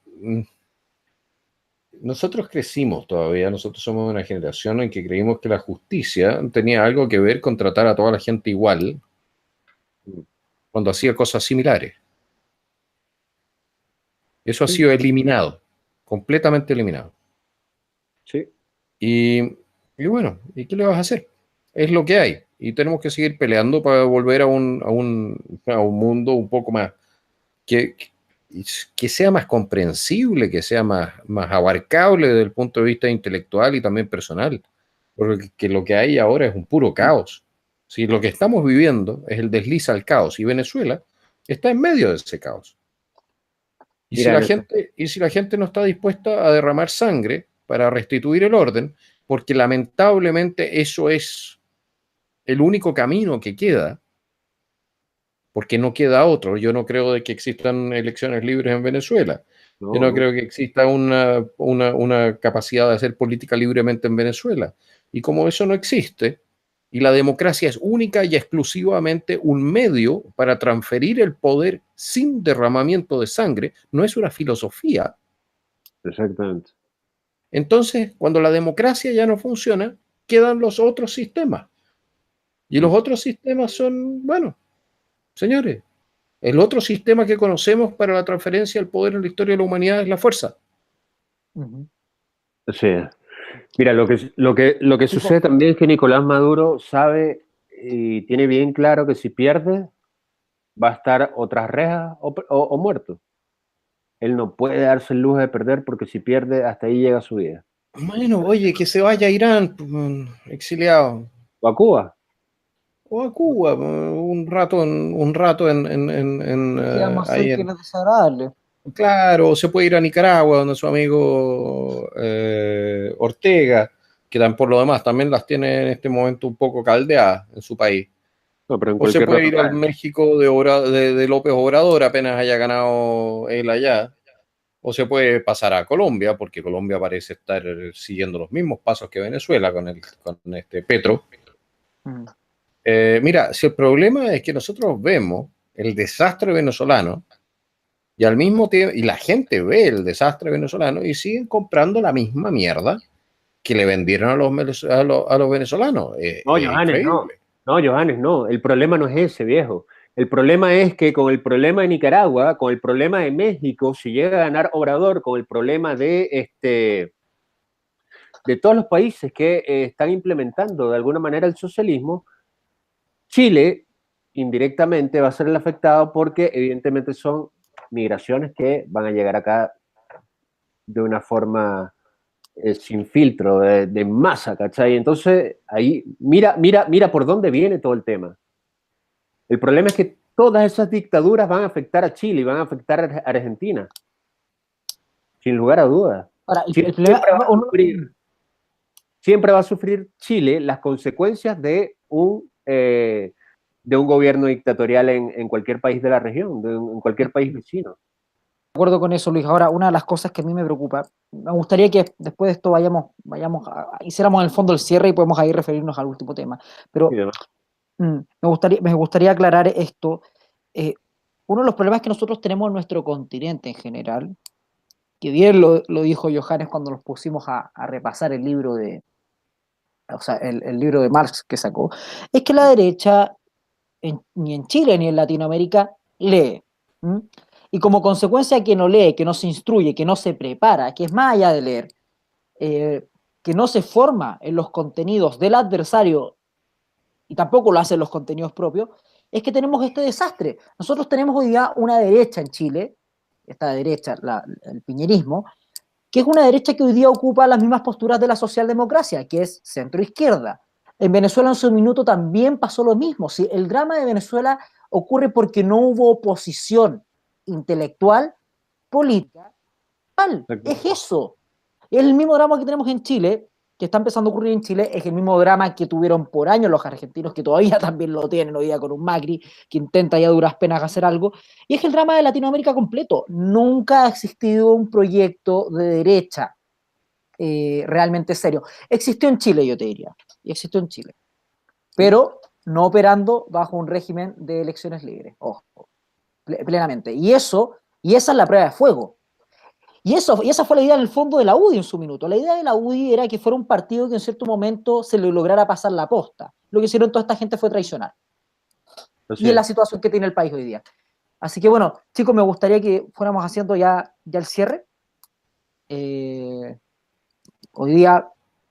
Nosotros crecimos todavía, nosotros somos una generación en que creímos que la justicia tenía algo que ver con tratar a toda la gente igual cuando hacía cosas similares. Eso ha Sí, sido eliminado, completamente eliminado. sí. Y, y bueno, ¿y qué le vas a hacer? Es lo que hay. Y tenemos que seguir peleando para volver a un mundo un poco más que, que sea más comprensible, que sea más abarcable desde el punto de vista intelectual y también personal. Porque lo que hay ahora es un puro caos. Si lo que estamos viviendo es el desliz al caos y Venezuela está en medio de ese caos. Mira, Y si la gente no está dispuesta a derramar sangre para restituir el orden, porque lamentablemente eso es el único camino que queda, porque no queda otro. Yo no creo de que existan elecciones libres en Venezuela. Yo no, no no. creo que exista una capacidad de hacer política libremente en Venezuela. Y como eso no existe, y la democracia es única y exclusivamente un medio para transferir el poder sin derramamiento de sangre, no es una filosofía. Exactamente. Entonces, cuando la democracia ya no funciona, quedan los otros sistemas. Y los Mm. otros sistemas son, bueno, señores, el otro sistema que conocemos para la transferencia del poder en la historia de la humanidad es la fuerza. Sí. Mira, lo que sucede también es que Nicolás Maduro sabe y tiene bien claro que si pierde va a estar o tras rejas o muerto. Él no puede darse el lujo de perder porque si pierde hasta ahí llega su vida. Bueno, oye, que se vaya a Irán, exiliado, O a Cuba. o a Cuba, ¿Qué vamos a ahí hacer que no es desagradable? claro, o se puede ir a Nicaragua, donde su amigo Ortega, que por lo demás también las tiene en este momento un poco caldeadas en su país. No, pero en O se cualquier puede rato ir al cae. México de López Obrador, apenas haya ganado él allá. O se puede pasar a Colombia, porque Colombia parece estar siguiendo los mismos pasos que Venezuela con este Petro. Mira, si el problema es que nosotros vemos el desastre venezolano y al mismo tiempo, y la gente ve el desastre venezolano y siguen comprando la misma mierda que le vendieron a los venezolanos. No, Es Johannes, no. increíble. No, Johannes, no. El problema no es ese, viejo. El problema es que con el problema de Nicaragua, con el problema de México, si llega a ganar Obrador, con el problema de todos los países que están implementando de alguna manera el socialismo, Chile indirectamente va a ser el afectado porque evidentemente son migraciones que van a llegar acá de una forma sin filtro, de masa, ¿cachai? Entonces, ahí, mira por dónde viene todo el tema. El problema es que todas esas dictaduras van a afectar a Chile y van a afectar a Argentina, sin lugar a dudas. Ahora, Chile el problema, siempre va a sufrir Chile las consecuencias de un gobierno dictatorial en cualquier país de la región, en cualquier país vecino. de acuerdo con eso, Luis. Ahora, una de las cosas que a mí me preocupa, me gustaría que después de esto hiciéramos en el fondo el cierre y podemos ahí referirnos al último tema. Pero me gustaría aclarar esto. Uno de los problemas que nosotros tenemos en nuestro continente en general, que bien lo dijo Johannes cuando nos pusimos a repasar el libro el libro de Marx que sacó, es que la derecha ni en Chile ni en Latinoamérica lee. ¿Mm? Y como consecuencia que no lee, que no se instruye, que no se prepara, que es más allá de leer, que no se forma en los contenidos del adversario y tampoco lo hacen los contenidos propios, es que tenemos este desastre. Nosotros tenemos hoy día una derecha en Chile, esta derecha, el piñerismo, que es una derecha que hoy día ocupa las mismas posturas de la socialdemocracia, que es centro-izquierda. En Venezuela en su minuto también pasó lo mismo. ¿Sí? El drama de Venezuela ocurre porque no hubo oposición intelectual, política, tal. Es eso. Es el mismo drama que tenemos en Chile, que está empezando a ocurrir en Chile, es el mismo drama que tuvieron por años los argentinos, que todavía también lo tienen hoy día con un Macri, que intenta ya a duras penas hacer algo, y es el drama de Latinoamérica completo. Nunca ha existido un proyecto de derecha realmente serio. Existió en Chile, yo te diría, y existió en Chile, pero no operando bajo un régimen de elecciones libres, ojo, plenamente. Y esa es la prueba de fuego. Y esa fue la idea en el fondo de la UDI en su minuto. La idea de la UDI era que fuera un partido que en cierto momento se le lograra pasar la posta. Lo que hicieron toda esta gente fue traicionar. Y es la situación que tiene el país hoy día. Así que bueno, chicos, me gustaría que fuéramos haciendo ya el cierre. Hoy día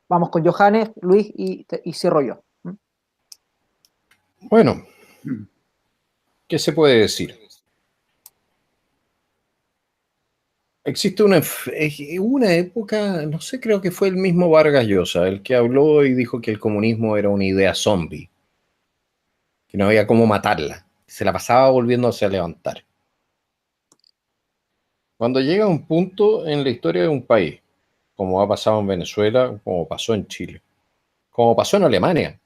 vamos con Johannes, Luis y cierro yo. Bueno, ¿qué se puede decir? Existe una época, no sé, creo que fue el mismo Vargas Llosa, el que habló y dijo que el comunismo era una idea zombie, que no había cómo matarla, se la pasaba volviéndose a levantar. Cuando llega un punto en la historia de un país, como ha pasado en Venezuela, como pasó en Chile, como pasó en Alemania,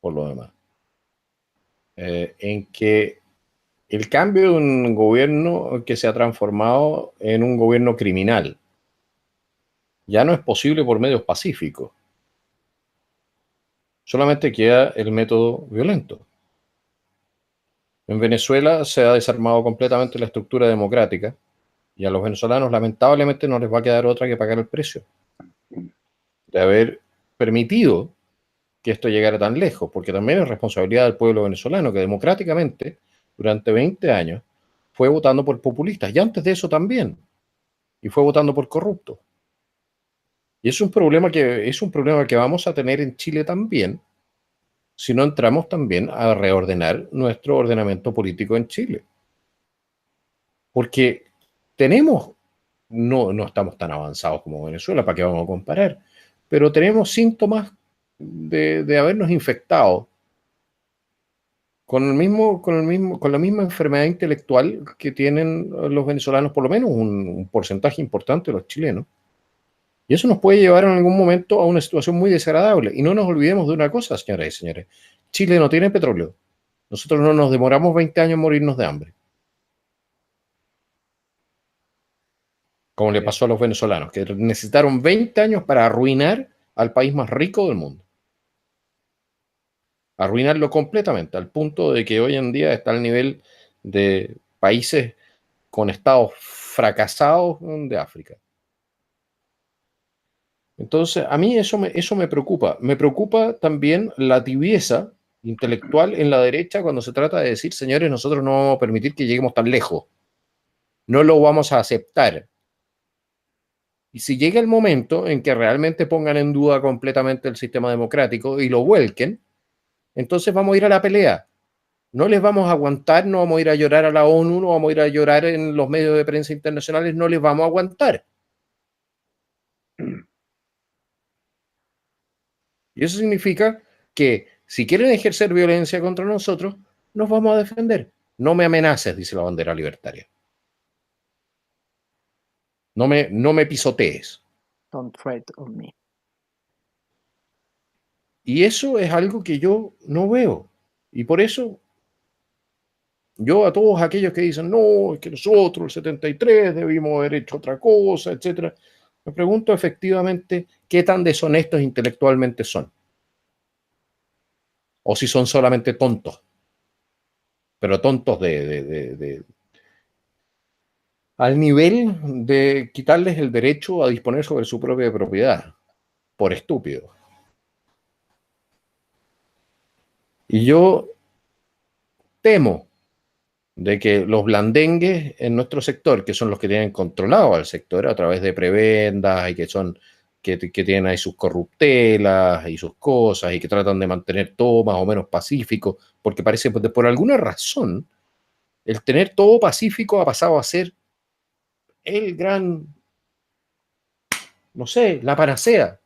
por lo demás, en que el cambio de un gobierno que se ha transformado en un gobierno criminal ya no es posible por medios pacíficos. Solamente queda el método violento. En Venezuela se ha desarmado completamente la estructura democrática y a los venezolanos lamentablemente no les va a quedar otra que pagar el precio de haber permitido que esto llegara tan lejos, porque también es responsabilidad del pueblo venezolano que democráticamente durante 20 años fue votando por populistas y antes de eso también, y fue votando por corruptos. Y es un problema que vamos a tener en Chile también si no entramos también a reordenar nuestro ordenamiento político en Chile. Porque no estamos tan avanzados como Venezuela, ¿para qué vamos a comparar? Pero tenemos síntomas de habernos infectado con la misma enfermedad intelectual que tienen los venezolanos, por lo menos un porcentaje importante de los chilenos. Y eso nos puede llevar en algún momento a una situación muy desagradable. Y no nos olvidemos de una cosa, señoras y señores. Chile no tiene petróleo. Nosotros no nos demoramos 20 años en morirnos de hambre. Como le pasó a los venezolanos, que necesitaron 20 años para arruinar al país más rico del mundo. Arruinarlo completamente, al punto de que hoy en día está al nivel de países con estados fracasados de África. Entonces, a mí eso me preocupa. Me preocupa también la tibieza intelectual en la derecha cuando se trata de decir, señores, nosotros no vamos a permitir que lleguemos tan lejos. No lo vamos a aceptar. Y si llega el momento en que realmente pongan en duda completamente el sistema democrático y lo vuelquen, entonces vamos a ir a la pelea. no les vamos a aguantar, no vamos a ir a llorar a la ONU, no vamos a ir a llorar en los medios de prensa internacionales, no les vamos a aguantar. Y eso significa que si quieren ejercer violencia contra nosotros, nos vamos a defender. No me amenaces, dice la bandera libertaria. No me pisotees. Don't tread on me. Y eso es algo que yo no veo. Y por eso yo a todos aquellos que dicen, no, es que nosotros, el 73, debimos haber hecho otra cosa, etcétera, me pregunto efectivamente qué tan deshonestos intelectualmente son. O si son solamente tontos. Pero tontos al nivel de quitarles el derecho a disponer sobre su propia propiedad. Por estúpido. Y yo temo de que los blandengues en nuestro sector, que son los que tienen controlado al sector a través de prebendas y que tienen ahí sus corruptelas y sus cosas y que tratan de mantener todo más o menos pacífico, porque parece que por alguna razón el tener todo pacífico ha pasado a ser el gran, no sé, la panacea,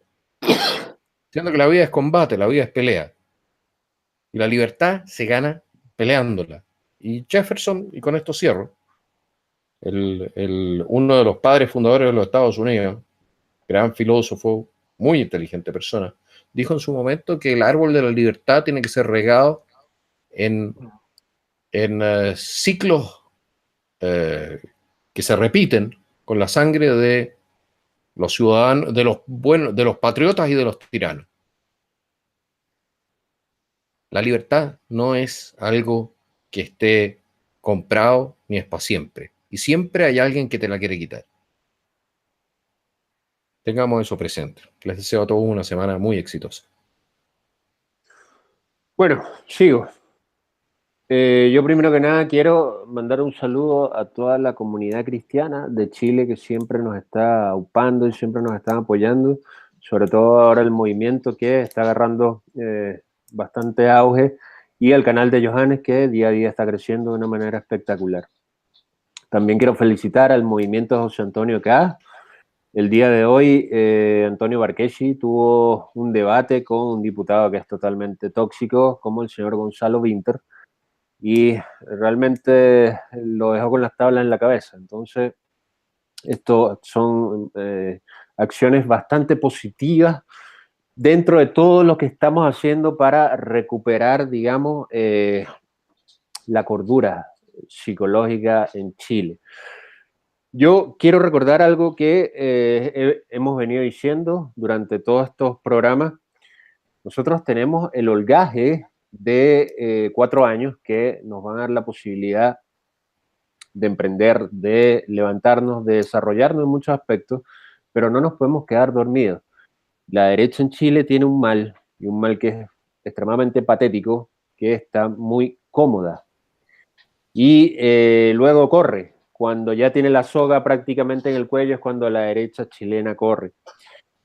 siendo que la vida es combate, la vida es pelea y la libertad se gana peleándola. Y Jefferson, y con esto cierro, uno de los padres fundadores de los Estados Unidos, gran filósofo, muy inteligente persona, dijo en su momento que el árbol de la libertad tiene que ser regado en ciclos que se repiten con la sangre de los ciudadanos, de los buenos, de los patriotas y de los tiranos. La libertad no es algo que esté comprado ni es para siempre. Y siempre hay alguien que te la quiere quitar. Tengamos eso presente. Les deseo a todos una semana muy exitosa. Bueno, sigo. Yo primero que nada quiero mandar un saludo a toda la comunidad cristiana de Chile que siempre nos está aupando y siempre nos está apoyando, sobre todo ahora el movimiento que está agarrando bastante auge y al canal de Johannes que día a día está creciendo de una manera espectacular. También quiero felicitar al movimiento José Antonio K. El día de hoy, Antonio Barquesi tuvo un debate con un diputado que es totalmente tóxico, como el señor Gonzalo Vinter, y realmente lo dejó con las tablas en la cabeza. Entonces, esto son acciones bastante positivas dentro de todo lo que estamos haciendo para recuperar, digamos, la cordura psicológica en Chile. Yo quiero recordar algo que hemos venido diciendo durante todos estos programas. Nosotros tenemos el holgaje de 4 años que nos van a dar la posibilidad de emprender, de levantarnos, de desarrollarnos en muchos aspectos, pero no nos podemos quedar dormidos. La derecha en Chile tiene un mal, y un mal que es extremadamente patético, que está muy cómoda. Y luego corre. Cuando ya tiene la soga prácticamente en el cuello es cuando la derecha chilena corre.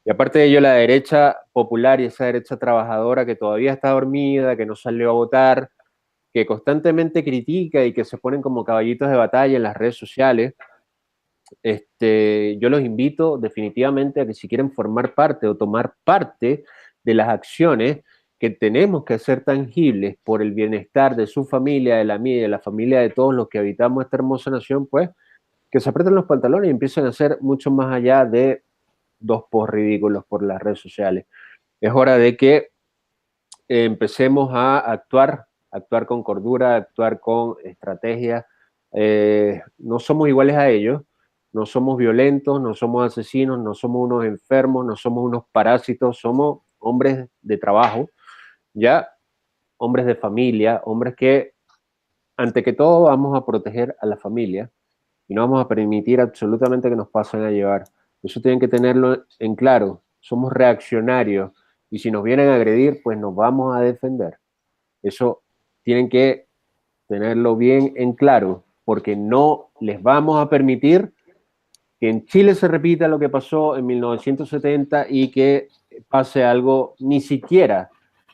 Y aparte de ello, la derecha popular y esa derecha trabajadora que todavía está dormida, que no salió a votar, que constantemente critica y que se ponen como caballitos de batalla en las redes sociales, yo los invito definitivamente a que si quieren formar parte o tomar parte de las acciones que tenemos que hacer tangibles por el bienestar de su familia, de la mía y de la familia de todos los que habitamos esta hermosa nación, pues que se aprieten los pantalones y empiecen a hacer mucho más allá de 2 posts ridículos por las redes sociales. Es hora de que empecemos a actuar con cordura, actuar con estrategia. No somos iguales a ellos, no somos violentos, no somos asesinos, no somos unos enfermos, no somos unos parásitos, somos hombres de trabajo, ya hombres de familia, hombres que ante que todo vamos a proteger a la familia y no vamos a permitir absolutamente que nos pasen a llevar. Eso tienen que tenerlo en claro. Somos reaccionarios y si nos vienen a agredir, pues nos vamos a defender. Eso tienen que tenerlo bien en claro, porque no les vamos a permitir que en Chile se repita lo que pasó en 1970 y que pase algo ni siquiera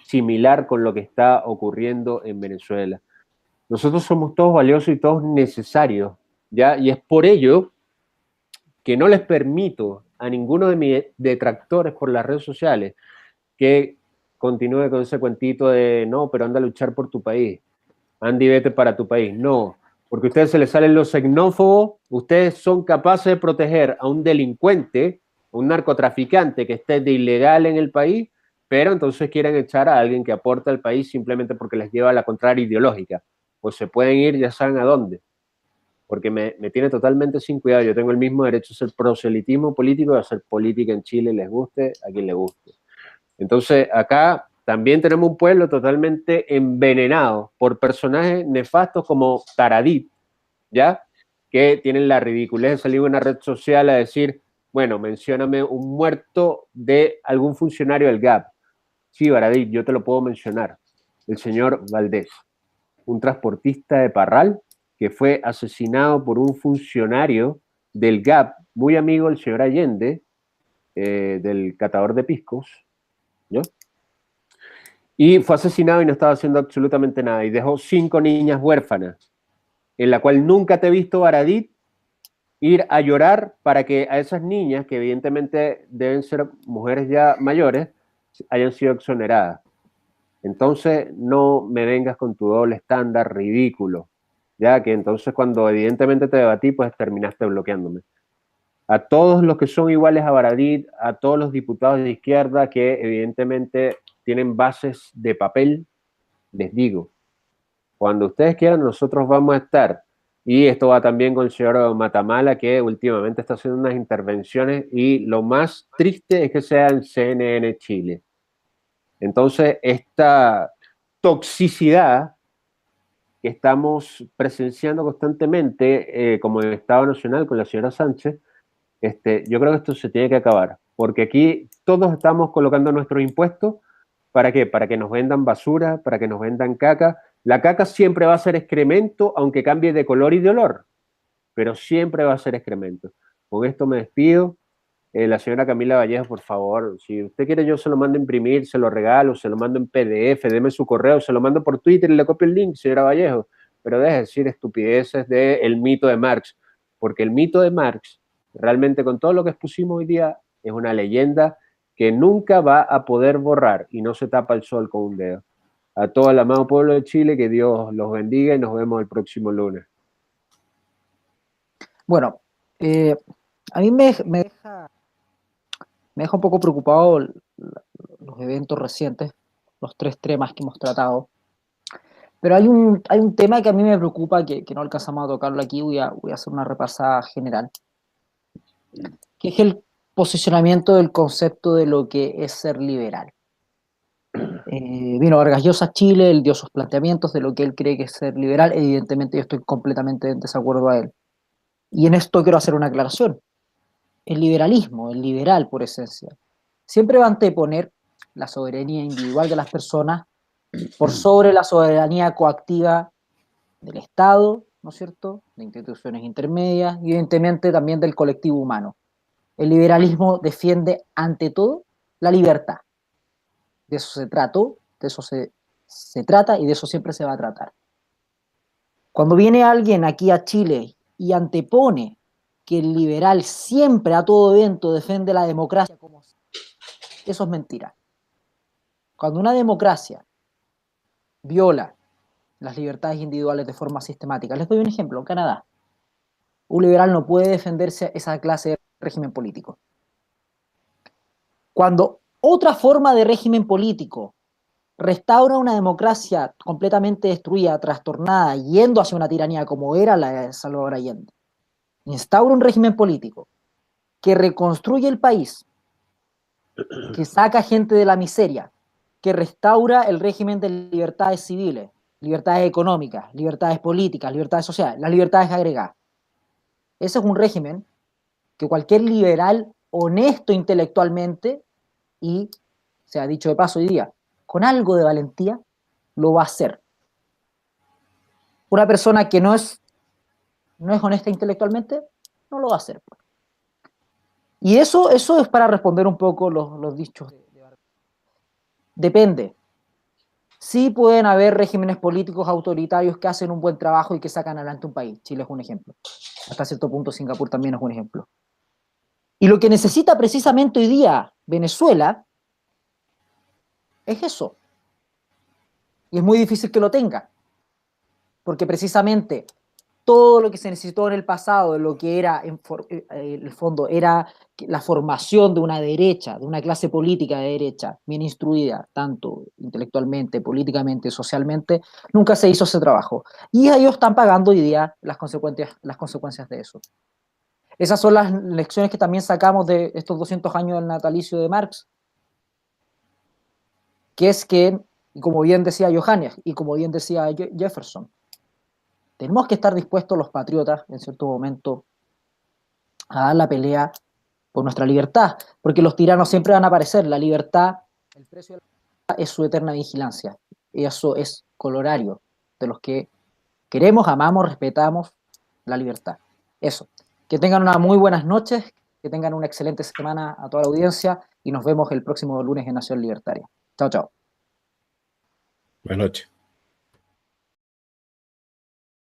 similar con lo que está ocurriendo en Venezuela. Nosotros somos todos valiosos y todos necesarios, ¿ya? Y es por ello que no les permito a ninguno de mis detractores por las redes sociales que continúe con ese cuentito de no, pero anda a luchar por tu país, anda y vete para tu país. No, porque a ustedes se les salen los xenófobos, ustedes son capaces de proteger a un delincuente, un narcotraficante que esté de ilegal en el país, pero entonces quieren echar a alguien que aporta al país simplemente porque les lleva a la contraria ideológica. Pues se pueden ir, ya saben a dónde, porque me tiene totalmente sin cuidado. Yo tengo el mismo derecho a hacer proselitismo político y a hacer política en Chile, les guste a quien le guste. Entonces, acá también tenemos un pueblo totalmente envenenado por personajes nefastos como Taradit, ¿ya? Que tienen la ridiculez de salir en una red social a decir, bueno, mencióname un muerto de algún funcionario del GAP. Sí, Baradit, yo te lo puedo mencionar. El señor Valdés, un transportista de Parral que fue asesinado por un funcionario del GAP, muy amigo del señor Allende, del catador de piscos, ¿no? Y fue asesinado y no estaba haciendo absolutamente nada. Y dejó 5 niñas huérfanas, en la cual nunca te he visto, Baradit, ir a llorar para que a esas niñas, que evidentemente deben ser mujeres ya mayores, hayan sido exoneradas. Entonces, no me vengas con tu doble estándar ridículo, ya que entonces cuando evidentemente te debatí, pues terminaste bloqueándome. A todos los que son iguales a Baradit, a todos los diputados de izquierda que evidentemente tienen bases de papel, les digo, cuando ustedes quieran, nosotros vamos a estar. Y esto va también con el señor Matamala, que últimamente está haciendo unas intervenciones y lo más triste es que sea en CNN Chile. Entonces, esta toxicidad que estamos presenciando constantemente, como en el Estado Nacional con la señora Sánchez, yo creo que esto se tiene que acabar, porque aquí todos estamos colocando nuestros impuestos, ¿para qué? Para que nos vendan basura, para que nos vendan caca. La caca siempre va a ser excremento, aunque cambie de color y de olor, pero siempre va a ser excremento. Con esto me despido. La señora Camila Vallejo, por favor, si usted quiere yo se lo mando a imprimir, se lo regalo, se lo mando en PDF, deme su correo, se lo mando por Twitter y le copio el link, señora Vallejo, pero deje de decir estupideces del mito de Marx, porque el mito de Marx, realmente con todo lo que expusimos hoy día, es una leyenda que nunca va a poder borrar y no se tapa el sol con un dedo. A todo el amado pueblo de Chile, que Dios los bendiga y nos vemos el próximo lunes. Bueno, a mí me deja un poco preocupado los eventos recientes, los 3 temas que hemos tratado. Pero hay un tema que a mí me preocupa, que no alcanzamos a tocarlo aquí, voy a hacer una repasada general, que es el posicionamiento del concepto de lo que es ser liberal. Vino Vargas Llosa a Chile, él dio sus planteamientos de lo que él cree que es ser liberal, evidentemente yo estoy completamente en desacuerdo a él. Y en esto quiero hacer una aclaración. El liberalismo, el liberal por esencia, siempre va a anteponer la soberanía individual de las personas por sobre la soberanía coactiva del Estado, ¿no es cierto?, de instituciones intermedias y evidentemente también del colectivo humano. El liberalismo defiende ante todo la libertad. De eso se trató, de eso se trata y de eso siempre se va a tratar. Cuando viene alguien aquí a Chile y antepone que el liberal siempre a todo evento defiende la democracia, eso es mentira. Cuando una democracia viola las libertades individuales de forma sistemática, les doy un ejemplo, en Canadá, un liberal no puede defenderse esa clase de régimen político. Cuando otra forma de régimen político restaura una democracia completamente destruida, trastornada, yendo hacia una tiranía como era la de Salvador Allende, instaura un régimen político que reconstruye el país, que saca gente de la miseria, que restaura el régimen de libertades civiles, libertades económicas, libertades políticas, libertades sociales, las libertades agregadas. Ese es un régimen que cualquier liberal honesto intelectualmente, y se ha dicho de paso hoy día, con algo de valentía, lo va a hacer. Una persona que no es honesta intelectualmente, no lo va a hacer. Y eso es para responder un poco los dichos. Depende. Sí pueden haber regímenes políticos autoritarios que hacen un buen trabajo y que sacan adelante un país. Chile es un ejemplo. Hasta cierto punto Singapur también es un ejemplo. Y lo que necesita precisamente hoy día Venezuela es eso. Y es muy difícil que lo tenga. Porque precisamente todo lo que se necesitó en el pasado, lo que era, en el fondo, era la formación de una derecha, de una clase política de derecha, bien instruida, tanto intelectualmente, políticamente, socialmente, nunca se hizo ese trabajo. Y ellos están pagando hoy día las consecuencias de eso. Esas son las lecciones que también sacamos de estos 200 años del natalicio de Marx, que es que, como bien decía Johannes y como bien decía Jefferson, tenemos que estar dispuestos los patriotas en cierto momento a dar la pelea por nuestra libertad, porque los tiranos siempre van a aparecer. La libertad, el precio de la libertad es su eterna vigilancia. Y eso es colorario de los que queremos, amamos, respetamos la libertad. Eso. Que tengan unas muy buenas noches, que tengan una excelente semana a toda la audiencia y nos vemos el próximo lunes en Nación Libertaria. Chao, chao. Buenas noches.